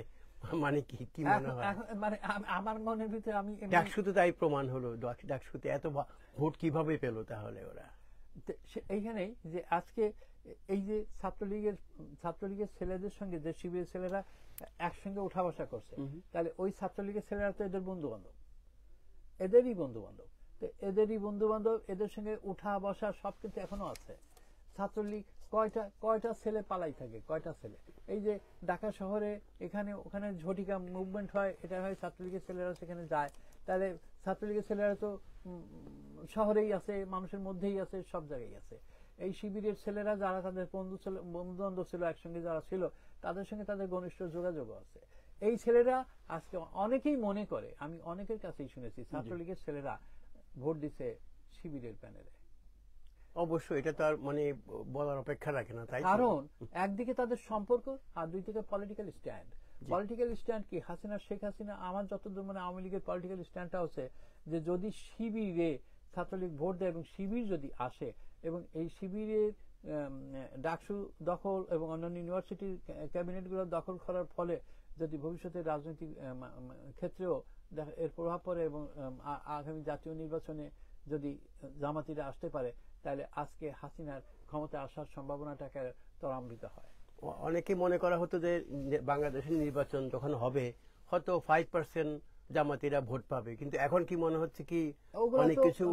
মানে কি মনে হয়? মানে আমার মনের ভিতরে আমি ডাকসুতে তাই প্রমাণ হলো। ডাকসুতে এত ভোট কিভাবে পেল তাহলে ওরা? এইখানেই যে আজকে এই যে ছাত্রলীগের ছেলেদের সঙ্গে যে শিবিরের ছেলেরা একসঙ্গে উঠা বসা করছে, তাহলে ওই ছাত্রলীগের ছেলেরা তো এদের বন্ধু বান্ধব, এদেরই বন্ধু বান্ধব, এদের সঙ্গে উঠা বসা সব কিন্তু এখনো আছে। ছাত্রলীগ কয়টা ছেলে পালাই থাকে, কয়টা ছেলে এই যে ঢাকা শহরে এখানে ওখানে ঝটিকা মুভমেন্ট হয়, এটা হয় ছাত্রলীগের ছেলেরা সেখানে যায়, তাহলে ছাত্রলীগের ছেলেরা তো শহরেই আছে, মানুষের মধ্যেই আছে, সব জায়গায় আছে। এই শিবিরের ছেলেরা যারা তাদের বন্ধু বান্ধব ছিল, একসঙ্গে যারা ছিল, তাদের সঙ্গে তাদের ঘনিষ্ঠ যোগাযোগও আছে। এই ছেলেরা আজকে অনেকেই মনে করে, আমি অনেকের কাছেই শুনেছি, ছাত্রলীগের ছেলেরা ভোট দিছে শিবিরের প্যানেলে। অবশ্যই এটা তো আর মানে বলার অপেক্ষা রাখে না, তাই কারণ একদিকে তাদের সম্পর্ক, আর দুই দিকে পলিটিক্যাল স্ট্যান্ড। পলিটিক্যাল স্ট্যান্ড কি, শেখ হাসিনা আমার যতদূর মানে আওয়ামী লীগের পলিটিক্যাল স্ট্যান্ডটা হচ্ছে যে যদি শিবিরে ছাত্রলীগ ভোট দেয় এবং শিবির যদি আসে এবং এই শিবিরের ডাকসু দখল এবং অন্যান্য ইউনিভার্সিটির ক্যাবিনেটগুলো দখল করার ফলে যদি ভবিষ্যতে রাজনৈতিক ক্ষেত্রেও এর প্রভাব পড়ে এবং আগামী জাতীয় নির্বাচনে যদি জামাতিরা আসতে পারে, তাহলে আজকে হাসিনার ক্ষমতা আসার সম্ভাবনাটাকে ত্বরান্বিত হয়। অনেকে মনে করা হতো যে বাংলাদেশের নির্বাচন যখন হবে হয়তো 5% জামাতিরা ভোট পাবে, কিন্তু এখন কি মনে হচ্ছে কি অনেক কিছু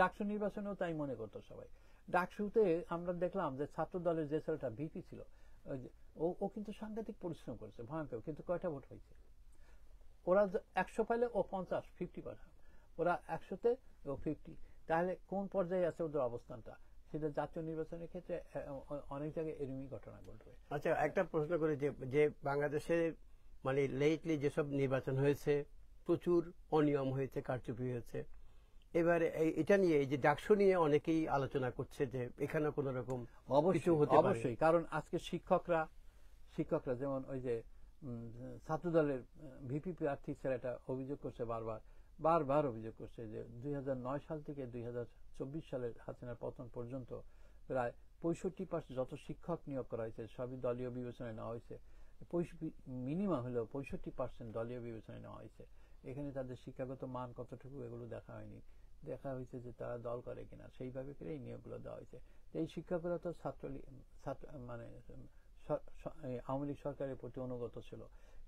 ডাকসু নির্বাচনেও তাই মনে করতো সবাই। ডাকসুতে আমরা দেখলাম যে ছাত্র দলের যে ছেলেটা ভিপি ছিল, ওই যে ও কিন্তু সাংঘাতিক পরিশ্রম করেছে, ভয়ঙ্কর, কিন্তু কয়টা ভোট হয়েছে? ওরা 100 পাইলে ও 50 ওরা 100-তে ও 50। তাহলে কোন পর্যায়ে আছে ওদের অবস্থানটা? সেটা জাতীয় নির্বাচনের ক্ষেত্রে অনেক জায়গায় এরকমই ঘটনা ঘটবে। আচ্ছা, একটা প্রশ্ন করি, যে যে বাংলাদেশে মানে লেটলি যেসব নির্বাচন হয়েছে প্রচুর অনিয়ম হয়েছে, কারচুপি হয়েছে, এবারে এটা নিয়ে, এই যে ডাকসু নিয়ে অনেকেই আলোচনা করছে যে এখানে কোন রকম কিছু হতে পারে। অবশ্যই, কারণ আজকে শিক্ষকরা যেমন ওই যে ছাত্রদলের ভিপি প্রার্থী ছেলেটা অভিযোগ করছে, বারবার অভিযোগ করছে যে 2009 সাল থেকে 2024 সালের হাসিনার পতন পর্যন্ত প্রায় 65% যত শিক্ষক নিয়োগ করা হয়েছে সবই দলীয় বিবেচনায় নেওয়া হয়েছে। মিনিমাম হলেও 65% দলীয় বিবেচনায় নেওয়া হয়েছে। এখানে তাদের শিক্ষাগত মান কতটুকু এগুলো দেখা হয়নি। দেখা হয়েছে যে তারা দল করে কিনা, সেইভাবে করে এই নিয়োগগুলো দেওয়া হয়েছে। এই শিক্ষকরা তো মানে আওয়ামী লীগ সরকারের প্রতি অনুগত ছিল,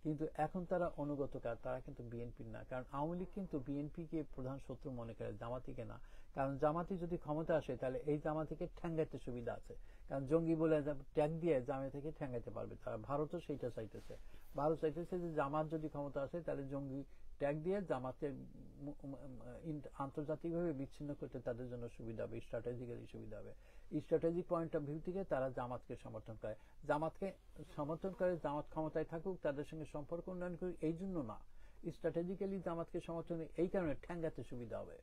কিন্তু এখন তারা অনুগত কার? তারা কিন্তু বিএনপির না। কারণ আওয়ামী লীগ কিন্তু বিএনপিকে প্রধান শত্রু মনে করে, জামাতিকে না। কারণ জামাতি যদি ক্ষমতা আসে তাহলে এই জামাতিকে ঠ্যাঙ্গাইতে সুবিধা আছে, কারণ জঙ্গি বলে ট্যাগ দিয়ে জামাতিকে ঠ্যাঙ্গাইতে পারবে তারা। ভারতও সেইটা চাইতেছে। ভারত চাইতেছে যে জামাত যদি ক্ষমতা আসে তাহলে জঙ্গি ট্যাগ দিয়ে জামাতের আন্তর্জাতিকভাবে বিচ্ছিন্ন করতে তাদের জন্য সুবিধা হবে, স্ট্র্যাটেজিক্যালি সুবিধা হবে। স্ট্র্যাটেজিক পয়েন্ট অফ ভিউ থেকে তারা জামাতকে সমর্থন করে। জামাত ক্ষমতায় থাকুক, তাদের সঙ্গে সম্পর্ক উন্নয়ন করুক, এই জন্য না। স্ট্র্যাটেজিক্যালি জামাতকে সমর্থন এই কারণে ঠ্যাঙ্গাতে সুবিধা হবে,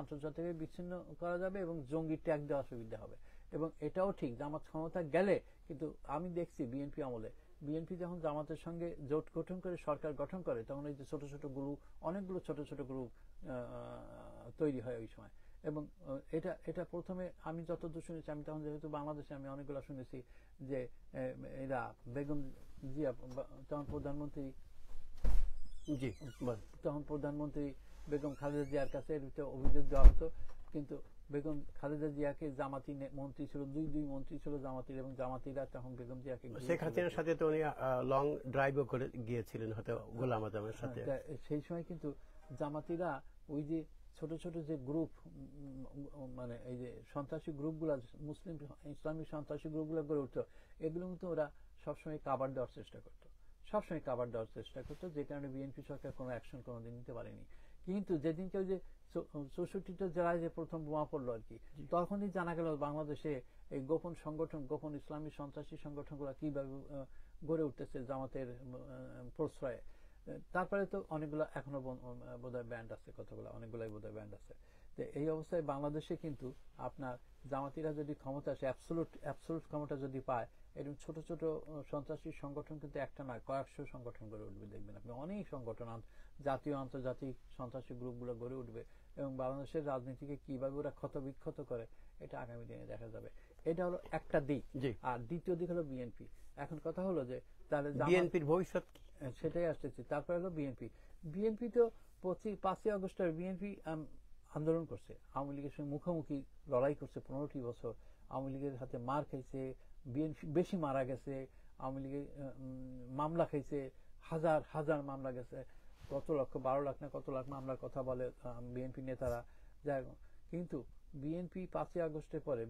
আন্তর্জাতিকভাবে বিচ্ছিন্ন করা যাবে এবং জঙ্গি ট্যাগ দেওয়া সুবিধা হবে। এবং এটাও ঠিক, জামাত ক্ষমতা গেলে, কিন্তু আমি দেখছি বিএনপি আমলে, বিএনপি যখন জামাতের সঙ্গে জোট গঠন করে সরকার গঠন করে, তখন এই যে ছোট ছোট গ্রুপ, অনেকগুলো ছোট ছোট গ্রুপ তৈরি হয় ওই সময়। এবং এটা প্রথমে আমি যতদূর শুনেছি, আমি তখন যেহেতু বাংলাদেশে, আমি অনেকগুলো শুনেছি যে এরা বেগম জিয়া তখন প্রধানমন্ত্রী বেগম খালেদা জিয়ার কাছে অভিযোগ দেওয়া হতো, কিন্তু বেগম খালেদা জিয়াকে জামাতি মন্ত্রী ছিল, দুই মন্ত্রী ছিল জামাতির, এবং জামাতিরা তখন বেগম জিয়াকে, শেখ হাসিনার সাথে তো উনি লং ড্রাইভও করে গিয়েছিলেন হয়তো গোলাম আজমের সাথে। সেই সময় কিন্তু জামাতিরা ওই যে ছোট ছোট যে গ্রুপ, মানে এই যে সন্ত্রাসী গ্রুপগুলা, মুসলিম ইসলামিক সন্ত্রাসী গ্রুপগুলো গড়ে উঠতো, এগুলো কিন্তু ওরা সবসময় কাভার দেওয়ার চেষ্টা করতো, যে কারণে বিএনপি সরকার কোনো অ্যাকশন কোনোদিন নিতে পারেনি। কিন্তু যেদিনকে ওই যে 64টা জেলায় যে প্রথম বোমা পড়লো আর কি, তখনই জানা গেল বাংলাদেশে এই গোপন ইসলামী সন্ত্রাসী সংগঠনগুলো কিভাবে গড়ে উঠতেছে জামাতের প্রশ্রয়ে। তারপরে তো অনেকগুলো এখনো বোধহয় ব্যান্ড আছে, অনেকগুলাই বোধহয় ব্যান্ড আছে। তো এই অবস্থায় বাংলাদেশে কিন্তু আপনার জামাতিরা যদি ক্ষমতা আসে, অ্যাবসলুট ক্ষমতা যদি পায়, এরকম ছোট ছোট সন্ত্রাসী সংগঠন কিন্তু একটা নয়, কয়েকশো সংগঠন গড়ে উঠবে। দেখবেন আপনি অনেক সংগঠন, জাতীয় আন্তর্জাতিক সন্ত্রাসী গ্রুপগুলো গড়ে উঠবে, এবং বাংলাদেশের রাজনীতিকে কিভাবে ওরা ক্ষতবিক্ষত করে এটা আগামী দিনে দেখা যাবে। এটা হলো একটা দিক। আর দ্বিতীয় দিক হলো বিএনপি। এখন কথা হলো যে তাহলে বিএনপির ভবিষ্যৎ সেটাই আসতেছে। তারপরে হলো বিএনপি তো 5ই আগস্টের বিএনপি আন্দোলন করছে, আওয়ামী লীগের সঙ্গে মুখোমুখি লড়াই করছে 15টি বছর। আওয়ামী লীগের হাতে মার খাইছে, বিএনপি বেশি মারা গেছে, আওয়ামী লীগের মামলা খাইছে, হাজার মামলা গেছে, কত লক্ষ, 12 লাখ না কত লাখ মামলার কথা বলে বিএনপি নেতারা। কিন্তু বিএনপি 5ই আগস্টের পরে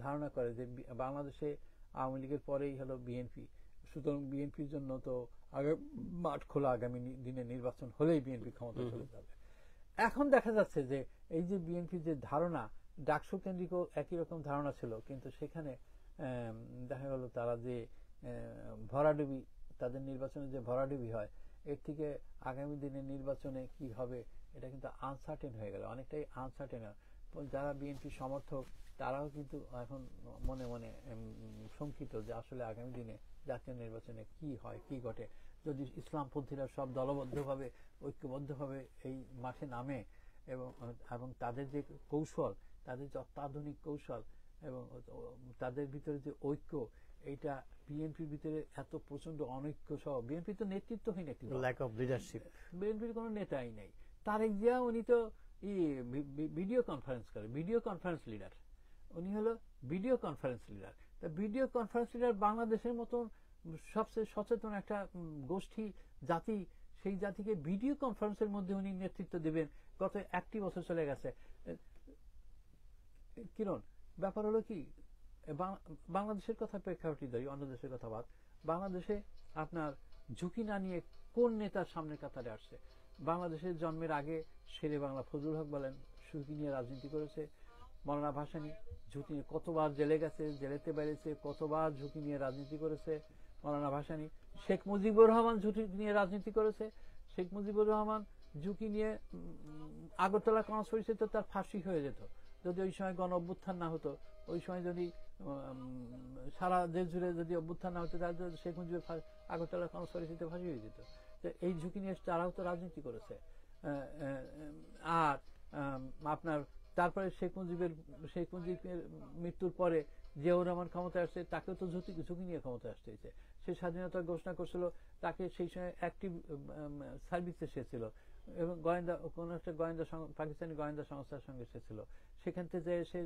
ধারণা করে যে বাংলাদেশে আওয়ামী লীগের পরেই হলো বিএনপি, সুতরাং বিএনপির জন্য তো মাঠ খোলা, আগামী দিনে নির্বাচন হলেই বিএনপি ক্ষমতা চলে যাবে। এখন দেখা যাচ্ছে যে এই যে বিএনপির যে ধারণা, ডাকসু কেন্দ্রিক একই রকম ধারণা ছিল, কিন্তু সেখানে দেখা গেল তারা যে ভরাডুবি, তাদের নির্বাচনে যে ভরাডুবি হয়, এর থেকে আগামী দিনে নির্বাচনে কি হবে এটা কিন্তু আনসার্টেন হয়ে গেল, অনেকটাই আনসার্টেন। যারা বিএনপি সমর্থক তারাও কিন্তু এখন মনে মনে শঙ্কিত যে আসলে আগামী দিনে জাতীয় নির্বাচনে কি হয়, কি ঘটে। যদি ইসলামপন্থীরা সব দলবদ্ধভাবে, ঐক্যবদ্ধভাবে এই মাঠে নামে, এবং তাদের যে কৌশল, তাদের যে অত্যাধুনিক কৌশল, এবং তাদের ভিতরে যে ঐক্য, এইটা বিএনপির ভিতরে এত প্রচন্ড অনৈক্য সহ, বিএনপি তো নেতৃত্বহীন একটি, ল্যাক অফ লিডারশিপ, বিএনপির কোনো নেতাই নেই। তারেক জিয়া উনি তো ভিডিও কনফারেন্স করে, ভিডিও কনফারেন্স লিডার, উনি হলো ভিডিও কনফারেন্স লিডার। তা ভিডিও কনফারেন্স লিডার বাংলাদেশের মতন সবচেয়ে সচেতন একটা গোষ্ঠী, জাতি, সেই জাতিকে ভিডিও কনফারেন্সের মধ্যে উনি নেতৃত্ব দেবেন। গত 1টি বছর চলে গেছে, কিরণ, ব্যাপার হলো কি, বাংলাদেশের কথা প্রেক্ষাপটই ধরি, অন্য দেশের কথা বাদ। বাংলাদেশে আপনার ঝুঁকি না নিয়ে কোন নেতার সামনের কাতারে আসছে? বাংলাদেশের জন্মের আগে শেরে বাংলা ফজলুল হক বলেন ঝুঁকি নিয়ে রাজনীতি করেছে। মৌলানা ভাসানী ঝুঁকি নিয়ে কতবার জেলে গেছে, জেলেতে বেড়েছে, কতবার ঝুঁকি নিয়ে রাজনীতি করেছে মৌলানা ভাসানী। শেখ মুজিবুর রহমান ঝুঁকি নিয়ে রাজনীতি করেছে। শেখ মুজিবুর রহমান ঝুঁকি নিয়ে আগরতলা কনস্পিরেসিতে তার ফাঁসি হয়ে যেত যদি ওই সময় গণ অভ্যুত্থান না হতো। ওই সময় যদি সারা দেশ জুড়ে যদি অভ্যুত্থান না হতো, তাহলে শেখ মুজিবের আগরতলা কনস্পিরেসিতে ফাঁসি হয়ে যেত। এই ঝুঁকি নিয়ে তারাও তো রাজনীতি করেছে। আর আপনার তারপরে শেখ মুজিবের মৃত্যুর পরে জিয়াউর রহমান ক্ষমতায় আসছে, তাকেও তো ঝুঁকি নিয়ে ক্ষমতায় আসতে হয়েছে। সে স্বাধীনতার ঘোষণা করছিল, তাকে সেই সময় অ্যাক্টিভ সার্ভিসে সে ছিল এবং গোয়েন্দা কোন একটা পাকিস্তানি গোয়েন্দা সংস্থার সঙ্গে সে ছিল। সেখান থেকে সে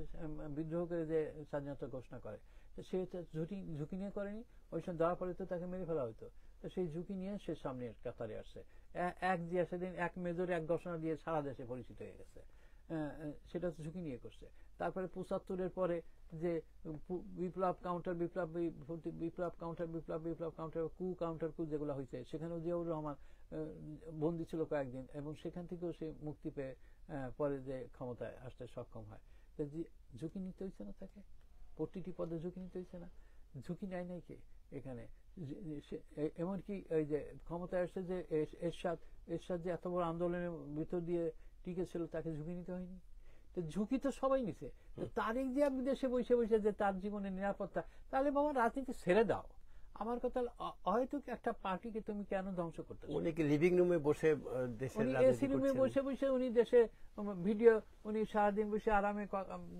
বিদ্রোহ করে যে স্বাধীনতা ঘোষণা করে, সে ঝুঁকি নিয়ে করেনি। ওই সময় ধরা পড়ে তো তাকে মেরে ফেলা হতো। তো সেই ঝুঁকি নিয়ে সে সামনে কাতারে আসছে। জিয়া সেদিন এক মেজর এক ঘোষণা দিয়ে সারা দেশে পরিচিত হয়ে গেছে। সেটা ঝুঁকি নিয়ে করছে। তারপরে ৭৫-এর পরে যে বিপ্লব কাউন্টার বিপ্লব, বিপ্লব কাউন্টার বিপ্লব, বিপ্লব কাউন্টার কু যেগুলো হয়েছে, সেখানেও জিয়াউর রহমান বন্দী ছিল কয়েকদিন এবং সেখান থেকেও সে মুক্তি পেয়ে পরে যে ক্ষমতায় আসতে সক্ষম হয়। ঝুঁকি নিতে হয়েছে না তাকে, প্রতিটি পদে ঝুঁকি নিতে হয়েছে না? ঝুঁকি নেয় নাই কে এখানে? এমনকি ওই যে ক্ষমতায় আসছে যে এরশাদ যে এত বড় আন্দোলনের ভিতর দিয়ে টিকে ছিল, তাকে ঝুঁকি নিতে হয়নি? তো ঝুঁকি তো সবাই নিছে। তারেক জিয়া বিদেশে বসে বসে যে তার জীবনের নিরাপত্তা, তাহলে বাবা রাজনীতি ছেড়ে দাও। আমার কথা হয়তো একটা পার্টিকে তুমি কেন ধ্বংস করতে? উনি কি লিভিং রুমে বসে দেশের এসি রুমে বসে বসে উনি দেশে ভিডিও, উনি সারাদিন বসে আরামে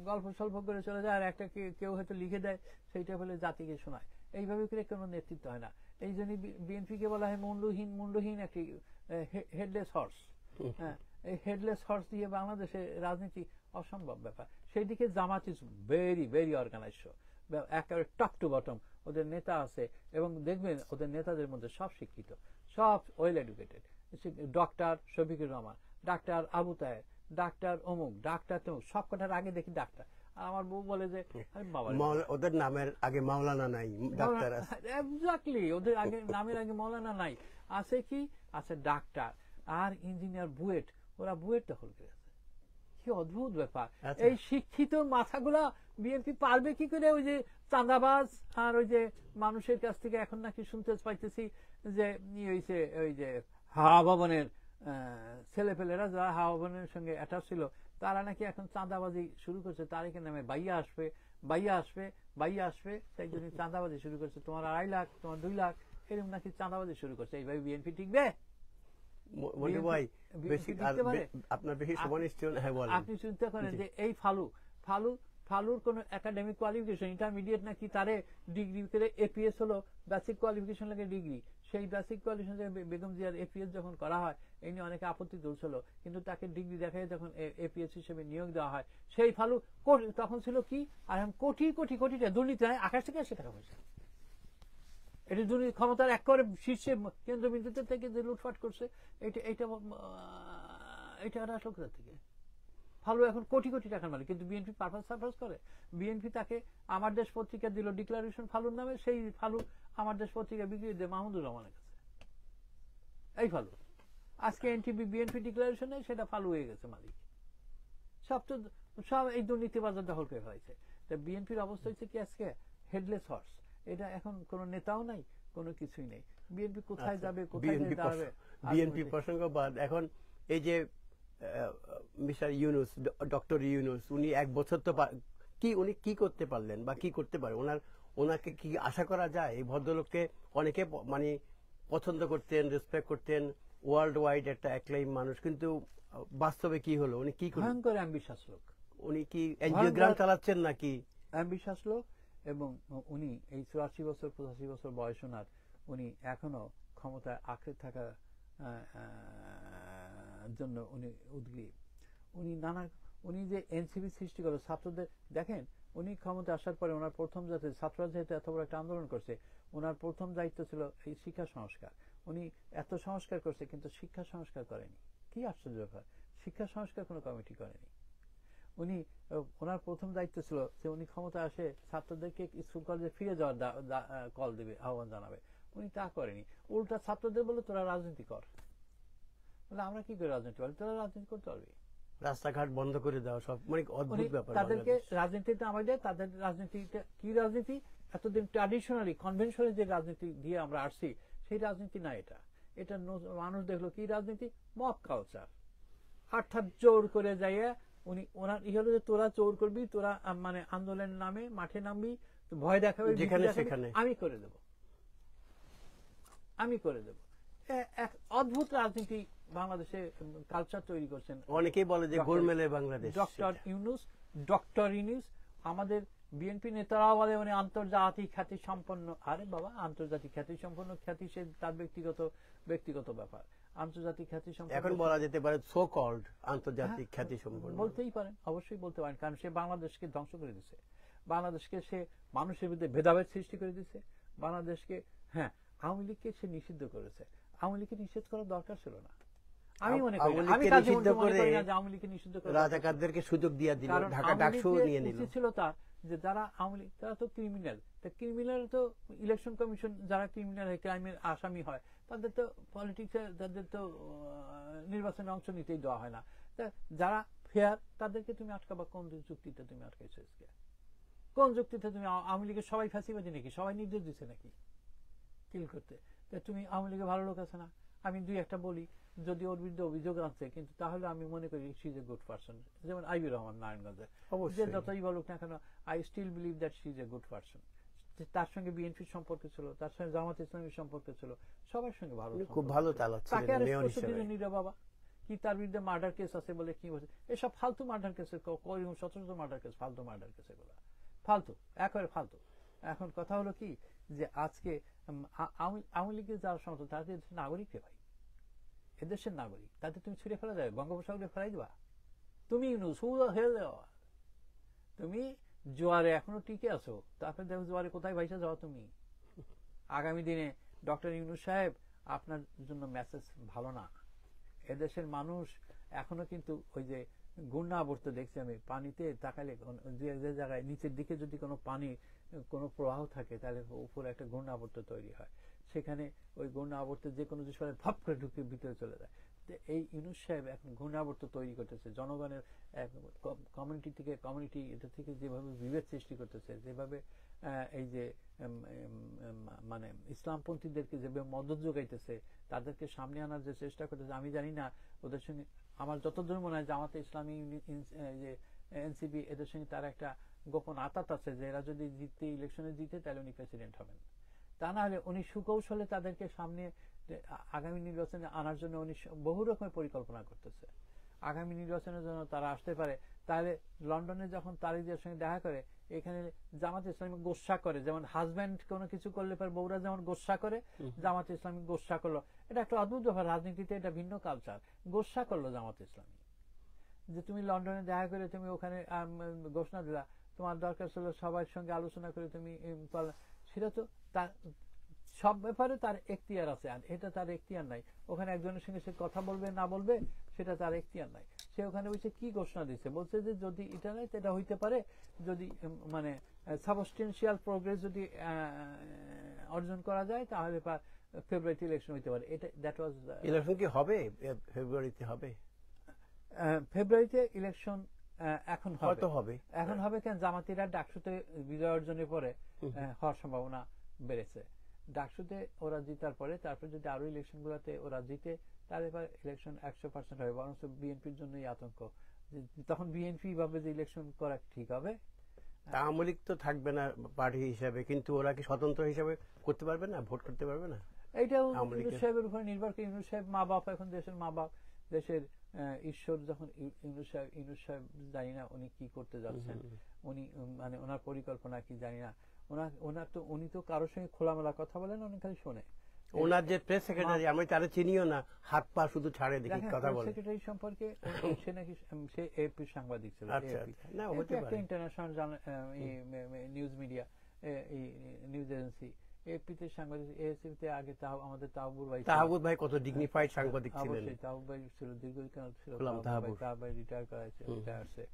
গল্প সল্প করে চলে যায়, আর একটা কেউ হয়তো লিখে দেয়, সেইটা বলে জাতিকে শোনায়। এইভাবে করে কোনো নেতৃত্ব হয় না। এই জন্য বিএনপি কে বলা হয় মুন্ডহীন একটি হেডলেস হর্স। হ্যাঁ, এই হেডলেস হর্স দিয়ে বাংলাদেশে রাজনীতি অসম্ভব ব্যাপার। সেই দিকে জামাত ইজ ভেরি ভেরি অর্গানাইজ, একেবারে টপ টু বটম ওদের নেতা আছে এবং দেখবেন ওদের নেতাদের মধ্যে সব শিক্ষিত, সব well educated. Doctor Shafiqur Rahman, doctor Abu Taher, doctor অমুক, ডাক্তার তমুক, সব কটার আগে দেখি ডাক্তার। আর আমার বউ বলে যে ওদের নামের আগে মাওলানা নাই, ডাক্তার আছে। এক্স্যাক্টলি, ওদের আগে নামের আগে মাওলানা নাই, আছে কি আছে ডাক্তার আর ইঞ্জিনিয়ার, বুয়েট, ওরা বুয়েট দখল করে আছে। কি অদ্ভুত ব্যাপার! এই শিক্ষিত মাথাগুলা বিএনপি পারবে কি করে ওই যে চাঁদাবাজ আর ওই যে মানুষের কাছ থেকে এখন নাকি শুনতে পাইতেছি যে হয়েছে ওই যে হাওয়া ভবনের ছেলেপেলেরা যারা হাওয়া ভবনের সঙ্গে অ্যাটাচ ছিল, তারা নাকি এখন চাঁদাবাজি শুরু করছে। তারিখের নামে বাইয়া আসবে, বাইয়া আসবে, বাইয়া আসবে, তাই জন্য চাঁদাবাজি শুরু করছে। তোমার ২.৫ লাখ, তোমার ২ লাখ, এরকম নাকি চাঁদাবাজি শুরু করছে। এইভাবে বিএনপি টিকবে? আপনি চিন্তা করেন যে এই ফালুর কোন একাডেমিক কোয়ালিফিকেশন, ইন্টারমিডিয়েট নাকি তারে ডিগ্রি করে এপিএস হলো, বেসিক কোয়ালিফিকেশন লাগে ডিগ্রি। সেই বেসিক কোয়ালিফিকেশন বেগম জিয়ার এপিএস যখন করা হয়, এই নিয়ে অনেকে আপত্তি তুলছিল, কিন্তু তাকে ডিগ্রি দেখায় যখন এপিএস হিসেবে নিয়োগ দেওয়া হয়, সেই ফালু তখন ছিল কি? আর এখন কোটি কোটি কোটি টাকা দুর্নীতি হয়, আকাশ থেকে আসে টাকা পয়সা। এটা দুর্নীতি ক্ষমতার একেবারে শীর্ষে কেন্দ্রবিন্দুতে থেকে যে লুটপাট করছে, এটা আসলো কোথা থেকে? ফালু এখন কোটি কোটি টাকার মালিক, কিন্তু বিএনপি পারপাস করে। বিএনপি তাকে আমার দেশ পত্রিকা দিল ডিক্লারেশন ফালুর নামে, সেই ফালু আমার দেশ পত্রিকা বিক্রি দেয় মাহমুদুর রহমানের কাছে। এই ফালু আজকে এনটিভি বিএনপি ডিক্লারেশন নেই, সেটা ফালু হয়ে গেছে মালিক। সব এই দুর্নীতিবাজার দখল করে ফেলাইছে। তা বিএনপির অবস্থা হচ্ছে কি আজকে? Headless horse. এটা এখন কোন নেতাও নাই, কোনো কিছুই নেই। বিএনপি কোথায় যাবে, কোথায় দাঁড়াবে? বিএনপি প্রসঙ্গ বাদ, এখন এই যে মিস্টার ইউনূস, ডক্টর ইউনূস, উনি 1 বছর তো উনি কি করতে পারলেন বা কি করতে পারে? ওনাকে কি আশা করা যায়? এই ভদ্রলোককে অনেকে মানে পছন্দ করতেন, রেসপেক্ট করতেন, ওয়ার্ল্ড ওয়াইড একটা অ্যাক্লাইম মানুষ, কিন্তু বাস্তবে কি হলো? উনি কি করলেন? ভয়ঙ্কর অ্যাম্বিশাস লোক। উনি কি এনজিওগ্রাম চালাচ্ছেন নাকি? অ্যাম্বিশাস লোক। এবং উনি এই ৮৪ বছর ৮৫ বছর বয়স ওনার, উনি এখনো ক্ষমতায় আঁকড়ে থাকার জন্য উনি উদ্গ্রীব। উনি যে এনসিপি সৃষ্টি করে ছাত্রদের, দেখেন উনি ক্ষমতা আসার পরে ওনার প্রথম ছাত্ররা যেহেতু এত বড় একটা আন্দোলন করছে, ওনার প্রথম দায়িত্ব ছিল এই শিক্ষা সংস্কার। উনি এত সংস্কার করছে কিন্তু শিক্ষা সংস্কার করেনি। কি আশ্চর্য ব্যাপার! শিক্ষা সংস্কার কোনো কমিটি করেনি। উনি ওনার প্রথম দায়িত্ব ছিল যে উনি ক্ষমতা আসে ছাত্রদেরকে স্কুল কলেজে ফিরে যাওয়ার কল দেবে, আহ্বান জানাবে। উনি তা করেনি, উল্টা ছাত্রদের বলে তোরা রাজনীতি কর। বলে আমরা কি করে রাজনীতি পারবি, তোরা রাজনীতি করতে পারবি। রাস্তাঘাট বন্ধ করে দেওয়া, সব মানে অদ্ভুত ব্যাপার। তাদেরকে রাজনীতিতে আমাদের, তাদের রাজনীতিটা কি রাজনীতি, এতদিন ট্র্যাডিশনালি কনভেনশনালি যে রাজনীতি দিয়ে আমরা আসছি সেই রাজনীতি না এটা। এটা মানুষ দেখলো কি রাজনীতি, মব কালচার। অর্থাৎ জোর করে যাইয়া উনি ওনার ই হলো যে তোরা জোর করবি, তোরা মানে আন্দোলনের নামে মাঠে নামবি, ভয় দেখাবে, যেখানে সেখানে আমি করে দেব, আমি করে দেব। এক অদ্ভুত রাজনীতি বাংলাদেশে কালচার তৈরি করছেন। অনেকেই বলে যে গোলমেলে বাংলাদেশ। ডক্টর ইউনূস আমাদের বিএনপি নেতারাও বলে মানে আন্তর্জাতিক খ্যাতি সম্পন্ন। আরে বাবা, আন্তর্জাতিক খ্যাতি সম্পন্ন, খ্যাতি সে তার ব্যক্তিগত ব্যাপার। আন্তর্জাতিক খ্যাতি সম্পন্ন এখন বলা যেতে পারে সো কল্ড আন্তর্জাতিক খ্যাতি সম্পন্ন, বলতেই পারেন, অবশ্যই বলতে পারেন। কারণ সে বাংলাদেশকে ধ্বংস করে দিচ্ছে, বাংলাদেশকে সে মানুষের বিরুদ্ধে ভেদাভেদ সৃষ্টি করে দিচ্ছে বাংলাদেশকে। হ্যাঁ, আওয়ামী লীগকে সে নিষিদ্ধ করেছে। আওয়ামী লীগকে নিষেধ করার দরকার ছিল না, আমি মনে করি। আমি নিষিদ্ধ করে আওয়ামী লীগকে নিষিদ্ধ করে রাজাকারদেরকে সুযোগ দিয়ে দিল, ঢাকা ডাকসু নিয়ে নিল। উচিত ছিল তার যে যারা আওয়ামী লীগ, তারা তো ক্রিমিনাল, ক্রিমিনাল তো ইলেকশন কমিশন যারা ক্রিমিনাল ক্রাইমের আসামি হয় তাদের তো পলিটিক্সে, তাদের তো নির্বাচনে অংশ নিতেই দেওয়া হয় না। যারা ফেয়ার তাদেরকে তুমি আটকাবা কোন যুক্তিতে? তুমি আটকাইছো কোন যুক্তিতে? তুমি আওয়ামী লীগের সবাই ফাঁসিবাদী নাকি? সবাই নির্দেশ দিচ্ছে নাকি কিল করতে? তুমি আওয়ামী লীগের ভালো লোক আছে না? আমি দুই একটা বলি, যদি ওর বিরুদ্ধে অভিযোগ আছে, কিন্তু তাহলে আমি মনে করি she is a good person. যেমন আইবি রহমান নারায়ণগঞ্জে, যে যতই বলুক না কেন, I still believe that she is a good person. তার সঙ্গে বিএনপির সম্পর্ক ছিল, তার সঙ্গে জামাত ইসলামের সম্পর্ক ছিল, সবার সঙ্গে ভালো, খুব ভালো চালাচ্ছিলেন। তাকে আরেস্ট করতে দিলেন নি রে বাবা? কি তার বিরুদ্ধে মার্ডার কেস আছে বলে কি বলছে? এসব ফালতু মার্ডার কেস, সচরাচর মার্ডার কেস, ফালতু মার্ডার কেস, এগুলো ফালতু, একেবারে ফালতু। এখন কথা হলো কি যে আজকে আওয়ামী লীগের যারা সমর্থক তারা দেশের নাগরিককে ভাই, এদেশের নাগরিক, তাদের তুমি ছুড়ে ফেলা যাবে? বঙ্গোপসাগরে ফেলাই দিবা? তুমি তুমি জোয়ারে এখনো টিকে আছো, তারপরে দেখো জোয়ারে কোথায় ভাইসা যাওয়া তুমি। আগামী দিনে ডক্টর ইউনূস সাহেব, আপনার জন্য মেসেজ ভালো না। এদেশের মানুষ এখনো কিন্তু ওই যে ঘূর্ণাবর্ত দেখছি আমি, পানিতে তাকালে যে জায়গায় নিচের দিকে যদি কোনো পানি, কোনো প্রবাহ থাকে, তাহলে উপরে একটা ঘূর্ণাবর্ত তৈরি হয়। সেখানে ওই ঘূর্ণাবর্তে যে কোনো জিনিস ভাব করে ঢুকে ভিতরে চলে যায়। এই ইউনূস সাহেব এখন ঘূর্ণাবর্ত তৈরি করতেছে, জনগণের কমিউনিটি এটা থেকে যেভাবে বিভেদ সৃষ্টি করতেছে, যেভাবে এই যে মানে ইসলামপন্থীদেরকে যেভাবে মদত যোগাইতেছে, তাদেরকে সামনে আনার যে চেষ্টা করতেছে, আমি জানি না ওদের সঙ্গে, আমার যতদূর মনে হয় জামাতে ইসলামী, যে এনসিপি, এদের সঙ্গে তার একটা গোপন আতাত আছে যে এরা যদি ইলেকশনে জিতে তাহলে উনি প্রেসিডেন্ট হবেন। তা না হলে উনি সুকৌশলে তাদেরকে সামনে আগামী নির্বাচনে আনার জন্য উনি বহু রকমের পরিকল্পনা করতেছে। আগামী নির্বাচনের জন্য তারা আসতে পারে, তাহলে লন্ডনে যখন তারিকদের সঙ্গে দেখা করে, এখানে জামাত ইসলামী গোসা করে, যেমন হাজব্যান্ড কোনো কিছু করলে পর বউরা যেমন গোসা করে, জামাত ইসলামী গোসা করলো। এটা একটা অদ্ভুত ব্যাপার, রাজনীতিতে এটা ভিন্ন কালচার। গোসা করলো জামাত ইসলামী, যে তুমি লন্ডনে দেখা করে তুমি ওখানে ঘোষণা দিলা, তোমার দরকার ছিল সবার সঙ্গে আলোচনা করে তুমি, সেটা তো তার সব ব্যাপারে তার এখতিয়ার আছে, আর এটা তার এখতিয়ার নাই। ওখানে একজনের সঙ্গে সে কথা বলবে না বলবে সেটা তার এখতিয়ার নাই। সে ওখানে বসে কি ঘোষণা দিচ্ছে, বলছে যে যদি এটা নাই এটা হইতে পারে, যদি মানে সাবস্টেন্সিয়াল প্রোগ্রেস যদি অর্জন করা যায় তাহলে ফেব্রুয়ারিতে ইলেকশন হইতে পারে। এটা দ্যাট ওয়াজ ইলেকশন কি হবে ফেব্রুয়ারিতে? হবে ফেব্রুয়ারিতে ইলেকশন এখন হবে। এখন হবে কেন? জামাতিরা ডাকসুতে বিজয় অর্জনের পরে হওয়ার সম্ভাবনা বেড়েছে। ডাকসুতে ওরা জিতার পরে তারপরে যদি আরো ইলেকশন গুলাতে ওরা জিতে, তাহলে ইলেকশন 100% হবে। বরং বিএনপির জন্যই আতঙ্ক, তখন বিএনপি ভাবে যে ইলেকশন করা ঠিক হবে। আওয়ামী লীগ তো থাকবে না পার্টি হিসাবে, কিন্তু ওরা কি স্বতন্ত্র হিসাবে করতে পারবে না, ভোট করতে পারবে না? এইটাও ইউনূস সাহেবের উপরে নির্ভর করে। ইউনূস সাহেব মা বাপ, এখন দেশের মা বাপ, দেশের ঈশ্বর। যখন ইউনূস সাহেব জানি না উনি কি করতে যাচ্ছেন, উনি মানে ওনার পরিকল্পনা কি জানি না। উনি তো কারোর সঙ্গে খোলামেলা কথা বলেন, উনি খালি শোনে। ওনার যে প্রেস সেক্রেটারি, আমি তারা চিনিও না, হাত পা শুধু ছাড়ে দেখি কথা বলে। সেক্রেটারি সম্পর্কে সে নাকি সে এপি সাংবাদিক ছিল, একটা international news media, news agency. এপিতে সাংবাদিক, এএসপিতে আগে আমাদের তাহবুর ভাই কত ডিগনিফাইড সাংবাদিক ছিলেন। তাহবুর ভাই ছিল, দীর্ঘকাল ছিল, তাহবুর রিটায়ার করাইছে, আসছে।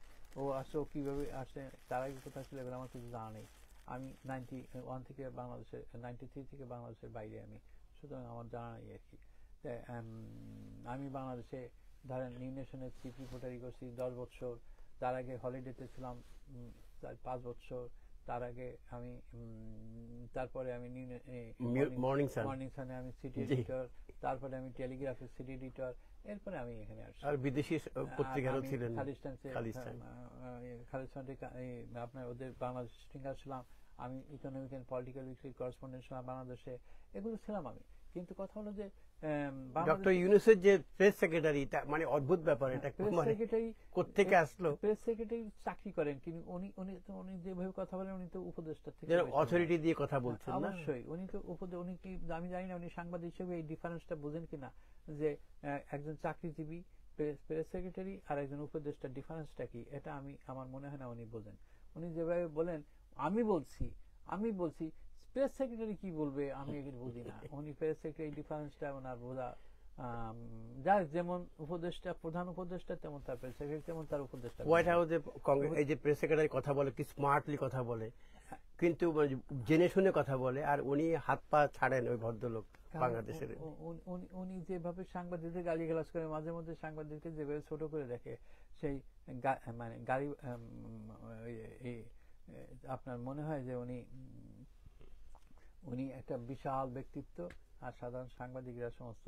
ও আসছে, ও কিভাবে আসছে, তার আগে কোথায় ছিল, এবার আমার কিছু জানা নেই। আমি 91 থেকে বাংলাদেশের, 93 থেকে বাংলাদেশের বাইরে আমি, সুতরাং আমার জানা নেই আর কি। আমি বাংলাদেশে ধরেন নিউ নেশনের চিফ রিপোর্টারি করছি 10 বছর, তার আগে হলিডেতে ছিলাম 5 বছর, তার আগে আমি তারপরে আমি মর্নিং সান, মর্নিং সানে আমি সিটি এডিটর, তারপরে আমি টেলিগ্রাফের সিটি এডিটর, এরপরে আমি এখানে আসছি। আর বিদেশি পত্রিকারও ছিলেন, খালিস্তান আপনার ওদের বাংলাদেশ স্টিঙ্গার ছিলাম আমি, ইকোনমিক এন্ড পলিটিক্যাল উইকলির করেসপন্ডেন্ট ছিলাম বাংলাদেশে, এগুলো ছিলাম আমি। কিন্তু কথা হলো যে ডক্টর ইউনূসের যে প্রেস সেক্রেটারি, মানে অদ্ভুত ব্যাপার, এটা প্রেস মানে সেক্রেটারি কোত্থেকে আসলো? প্রেস সেক্রেটারি চাকরি করেন, কিন্তু উনি যেভাবে কথা বলেন উনি তো উপদেষ্টা থেকে অথরিটি দিয়ে কথা বলছেন না? অবশ্যই উনি তো উনি কি, আমি জানি না উনি সাংবাদিক হিসেবে এই ডিফারেন্সটা বুঝেন কিনা, যে একজন চাকরিজীবী প্রেস সেক্রেটারি আর একজন উপদেষ্টার ডিফারেন্সটা কি, এটা আমার মনে হয় না উনি বোঝেন। উনি যেভাবে বলেন, আমি বলছি প্রেস সেক্রেটারি কি বলবে আমি এগুলো বুঝি না। উনি প্রেস সেক্রেটারি ডিফারেন্সটা ওনার বোঝা, যার যেমন উপদেষ্টা, প্রধান উপদেষ্টা, তেমন তার প্রেস সেক্রেটারি, তেমন তার উপদেষ্টা। হোয়াইট হাউসে এই যে প্রেস সেক্রেটারি কথা বলে, কি স্মার্টলি কথা বলে, কিন্তু জেনে শুনে কথা বলে, আর উনি হাত পা ছাড়েন ওই ভদ্রলোক বাংলাদেশের। উনি যেভাবে সাংবাদিকদের গালিগালাজ করে, মাঝে মধ্যে সাংবাদিককে যেভাবে ছোট করে দেখে, সেই মানে গাড়ি, আপনার মনে হয় যে উনি একটা বিশাল ব্যক্তিত্ব, আর সাধারণ সাংবাদিকরা সমস্ত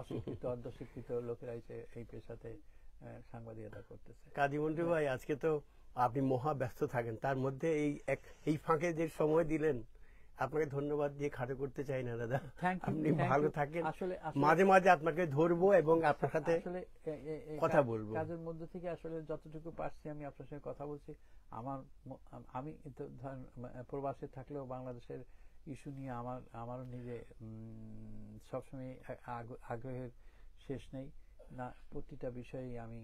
অশিক্ষিত অর্ধশিক্ষিত লোকেরা এই পেশাতে সাংবাদিকতা করতেছে। কাজী মন্টু ভাই, আজকে তো আপনি মহা ব্যস্ত থাকেন, তার মধ্যে এই ফাঁকে যে সময় দিলেন, আপনাকে ধন্যবাদ দিয়ে খাটো করতে চাই না দাদা। আপনি ভালো থাকেন, মাঝে মাঝে আপনাকে ধরবো এবং আপনার সাথে কথা বলবো। কাজের মধ্যে থেকে আসলে যতটুকু পারছি আমি আপনার সঙ্গে কথা বলছি। আমি তো ধরেন প্রবাসে থাকলেও বাংলাদেশের ইস্যু নিয়ে আমারও নিজে সবসময় আগ্রহের শেষ নেই না, প্রতিটা বিষয়ে আমি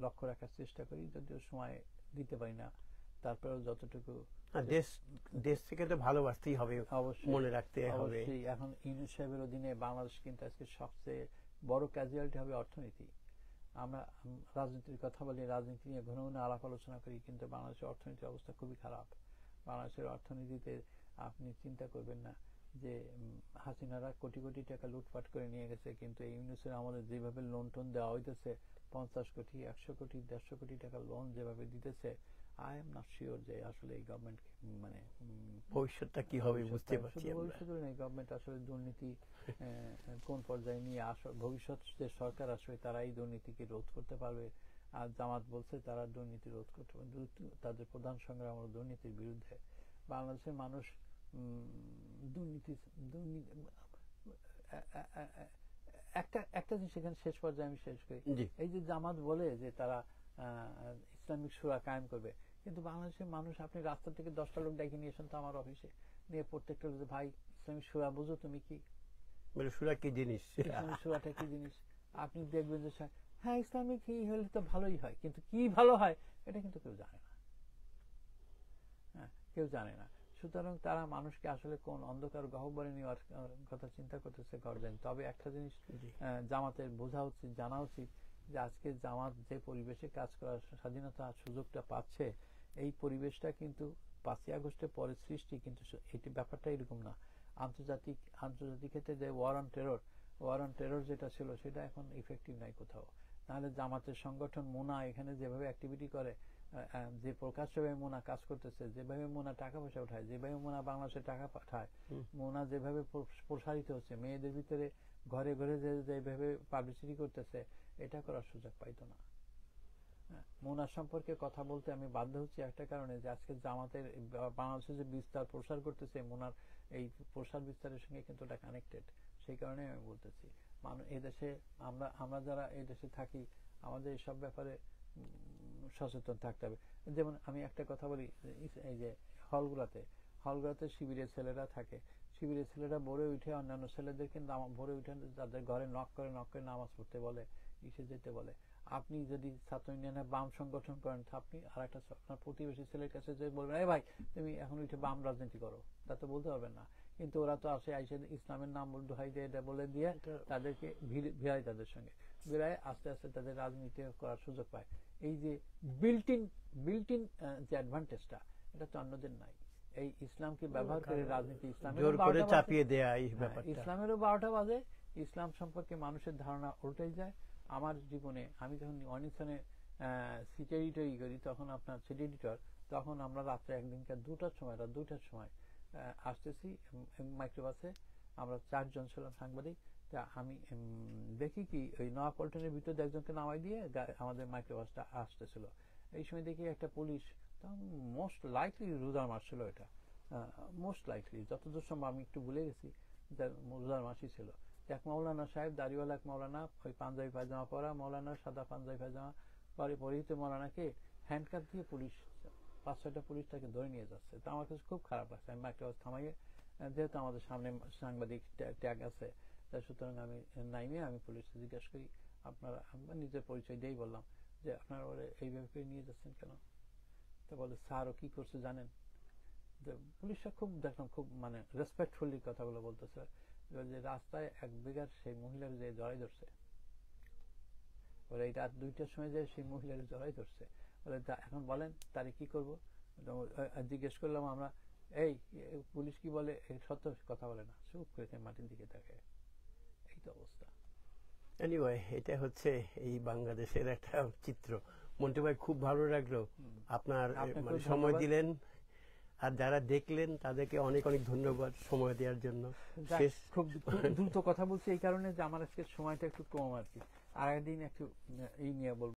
লক্ষ্য রাখার চেষ্টা করি, যদিও সময় দিতে পারি না, তারপরেও যতটুকু। দেশ থেকে তো ভালোবাসতেই হবে, অবশ্যই মনে রাখতে হবে। এখন ইউনূস সাহেবের অধীনে বাংলাদেশ কিন্তু আজকে সবচেয়ে বড় ক্যাজুয়ালিটি হবে অর্থনীতি। আমরা রাজনীতির কথা বলি, রাজনীতি নিয়ে ঘন ঘন আলাপ আলোচনা করি, কিন্তু বাংলাদেশের অর্থনীতির অবস্থা খুবই খারাপ। বাংলাদেশের অর্থনীতিতে আপনি চিন্তা করবেন না যে হাসিনারা কোটি কোটি টাকা লুটপাট করে নিয়ে গেছে, কিন্তু এই ইউনূসের আমলে যেভাবে লোন টোন দেওয়া হইতেছে, 50 কোটি 100 কোটি 150 কোটি টাকা লোন যেভাবে দিতেছে, আই এম নট শিওর যে আসলে এই গভর্নমেন্ট মানে ভবিষ্যৎটা কি হবে বুঝতে পারছি আমরা। ভবিষ্যৎ নেই, গভর্নমেন্ট আসলে দুর্নীতি কোন পর্যায়ে নিয়ে ভবিষ্যৎ যে সরকার আসবে তারা এই দুর্নীতিকে রোধ করতে পারবে। আর জামাত বলছে তারা দুর্নীতি রোধ করতে পারবে, তাদের প্রধান সংগ্রাম হলো দুর্নীতির বিরুদ্ধে। বাংলাদেশের মানুষ দুর্নীতি একটা জিনিস এখানে শেষ পর্যায়ে আমি শেষ করি, এই যে জামাত বলে যে তারা ইসলামিক সুরা কায়েম করবে, কিন্তু বাংলাদেশের মানুষ, আপনি রাস্তা থেকে 10টা লোক ডেকে নিয়ে এসেন তো আমার অফিসে, নিয়ে প্রত্যেকটা লোক, ভাই ইসলামিক সুরা বুঝো তুমি কি, সুরা কি জিনিস, ইসলামিক সুরাটা কি জিনিস, আপনি দেখবেন যে হ্যাঁ ইসলামিক কি হলে তো ভালোই হয়, কিন্তু কি ভালো হয় এটা কিন্তু কেউ জানে না। হ্যাঁ, কেউ জানে না। সুতরাং তারা মানুষকে আসলে কোন অন্ধকার গহ্বরে নেওয়ার কথা চিন্তা করতেছে করবেন। তবে একটা জিনিস জামাতের বোঝা উচিত, জানা উচিত, যে আজকে জামাত যে পরিবেশে কাজ করার স্বাধীনতা সুযোগটা পাচ্ছে, এই পরিবেশটা কিন্তু 5ই আগস্টের পরে সৃষ্টি, কিন্তু এটি ব্যাপারটা এরকম না। আন্তর্জাতিক ক্ষেত্রে যে ওয়ার অন টেরর যেটা ছিল সেটা এখন ইফেক্টিভ নাই কোথাও। নাহলে জামাতের সংগঠন মোনা এখানে যেভাবে অ্যাক্টিভিটি করে, যে প্রকাশ্যভাবে মোনা কাজ করতেছে, যেভাবে মোনা টাকা পয়সা উঠায়, যেভাবে মোনা বাংলাদেশে টাকা পাঠায়, মোনা যেভাবে প্রসারিত হচ্ছে, মেয়েদের ভিতরে ঘরে ঘরে যেভাবে পাবলিসিটি করতেছে, এটা করার সুযোগ পাইতো না। মোনা সম্পর্কে কথা বলতে আমি বাধ্য হচ্ছি একটা কারণে, যে আজকে জামাতের বাংলাদেশে যে বিস্তার প্রসার করতেছে, মোনার এই প্রসার বিস্তারের সঙ্গে কিন্তু এটা কানেক্টেড। সেই কারণে আমি বলতেছি, এদেশে আমরা যারা এই দেশে থাকি, আমাদের এইসব ব্যাপারে সচেতন থাকতে হবে। যেমন আমি একটা কথা বলি, এই যে হলগুলাতে শিবিরের ছেলেরা থাকে, শিবিরের ছেলেরা ভোরে উঠে অন্যান্য ছেলেদেরকে ভোরে উঠে তাদের ঘরে নক করে নামাজ পড়তে বলে, ইসে যেতে বলে। আপনি যদি ছাত্র ইউনিয়নে বাম সংগঠন করেন, আপনি আর একটা আপনার প্রতিবেশী ছেলের কাছে যে বলবেন, এই ভাই তুমি এখন উঠে বাম রাজনীতি করো, তা তো বলতে পারবেন না। কিন্তু ওরা তো আসে ইসলামের নাম দোহাই দিয়ে এটা বলে দিয়ে তাদেরকে ভিড়ায় তাদের সঙ্গে। বেড়ায় আস্তে আস্তে তাদের রাজনীতি করার সুযোগ পায়। এই যে বিল্ট ইন যে অ্যাডভান্টেজটা, এটা তো অন্যদের নাই। এই ইসলামকে ব্যবহার করে রাজনীতি, জোর করে চাপিয়ে দেয়া এই ব্যাপারটা। ইসলামেরও 12টা বাজে, ইসলাম সম্পর্কে মানুষের ধারণা উল্টে যায়। আমার জীবনে আমি যখন অনিসনে সিটি এডিটরি করি, তখন আপনার সিটি এডিটর, তখন আমরা রাত্রে একদিনকার 2টার সময় আসতেছি মাইক্রোবাসে, আমরা 4 জন ছিলাম সাংবাদিক। তা আমি দেখি কি ওই নয়াপল্টনের ভিতরে একজনকে নামাই দিয়ে আমাদের মাইক্রোবাসটা আসতেছিল। এই সময় দেখি একটা পুলিশ, মোস্ট লাইকলি রোজার মাস ছিল এটা, মোস্ট লাইকলি, যতদূর সম্ভব আমি একটু ভুলে গেছি, রোজার মাসই ছিল। এক মৌলানা সাহেব, দাড়িওয়ালা এক মৌলানা, ওই পাঞ্জাবি পায়জামা পরা মৌলানা, সাদা পাঞ্জাবি পায়জামা পরিহিত মৌলানাকে হ্যান্ডকাপ দিয়ে পুলিশ, 5-6টা পুলিশ তাকে ধরে নিয়ে যাচ্ছে। তো আমার কাছে খুব খারাপ লাগছে। আমি মাইক্রোবাস থামাইয়ে, যেহেতু আমাদের সামনে সাংবাদিক ট্যাগ আছে, তাই সুতরাং আমি নাইমে আমি পুলিশকে জিজ্ঞেস করি, আপনারা, নিজের পরিচয় দিয়েই বললাম যে আপনারা ওরা এইভাবে করে নিয়ে যাচ্ছেন কেন? তো বলে, স্যার ও কি করছে জানেন? পুলিশরা খুব দেখলাম খুব মানে রেসপেক্টফুলি কথাগুলো বলতেছে, যে রাস্তায় 1 বিঘার সেই মহিলার যে জড়াই ধরছে, ওরা এই রাত 2টার সময় যে সেই মহিলার জড়াই ধরছে, বলে এখন বলেন তারে কি করবো? জিজ্ঞেস করলাম আমরা, এই পুলিশ কি বলে? সত্য কথা বলে না, চুপ করে মাটির দিকে তাকে। এই তো অবস্থা। এনিওয়ে, এটা হচ্ছে এই বাংলাদেশের একটা চিত্র। মন্টু ভাই, খুব ভালো লাগলো আপনার মানে সময় দিলেন, আর যারা দেখলেন তাদেরকে অনেক অনেক ধন্যবাদ সময় দেওয়ার জন্য। খুব দ্রুত কথা বলছি এই কারণে যে আমার আজকে সময়টা একটু কম আর কি, আর একদিন একটু এই নিয়ে বলবো।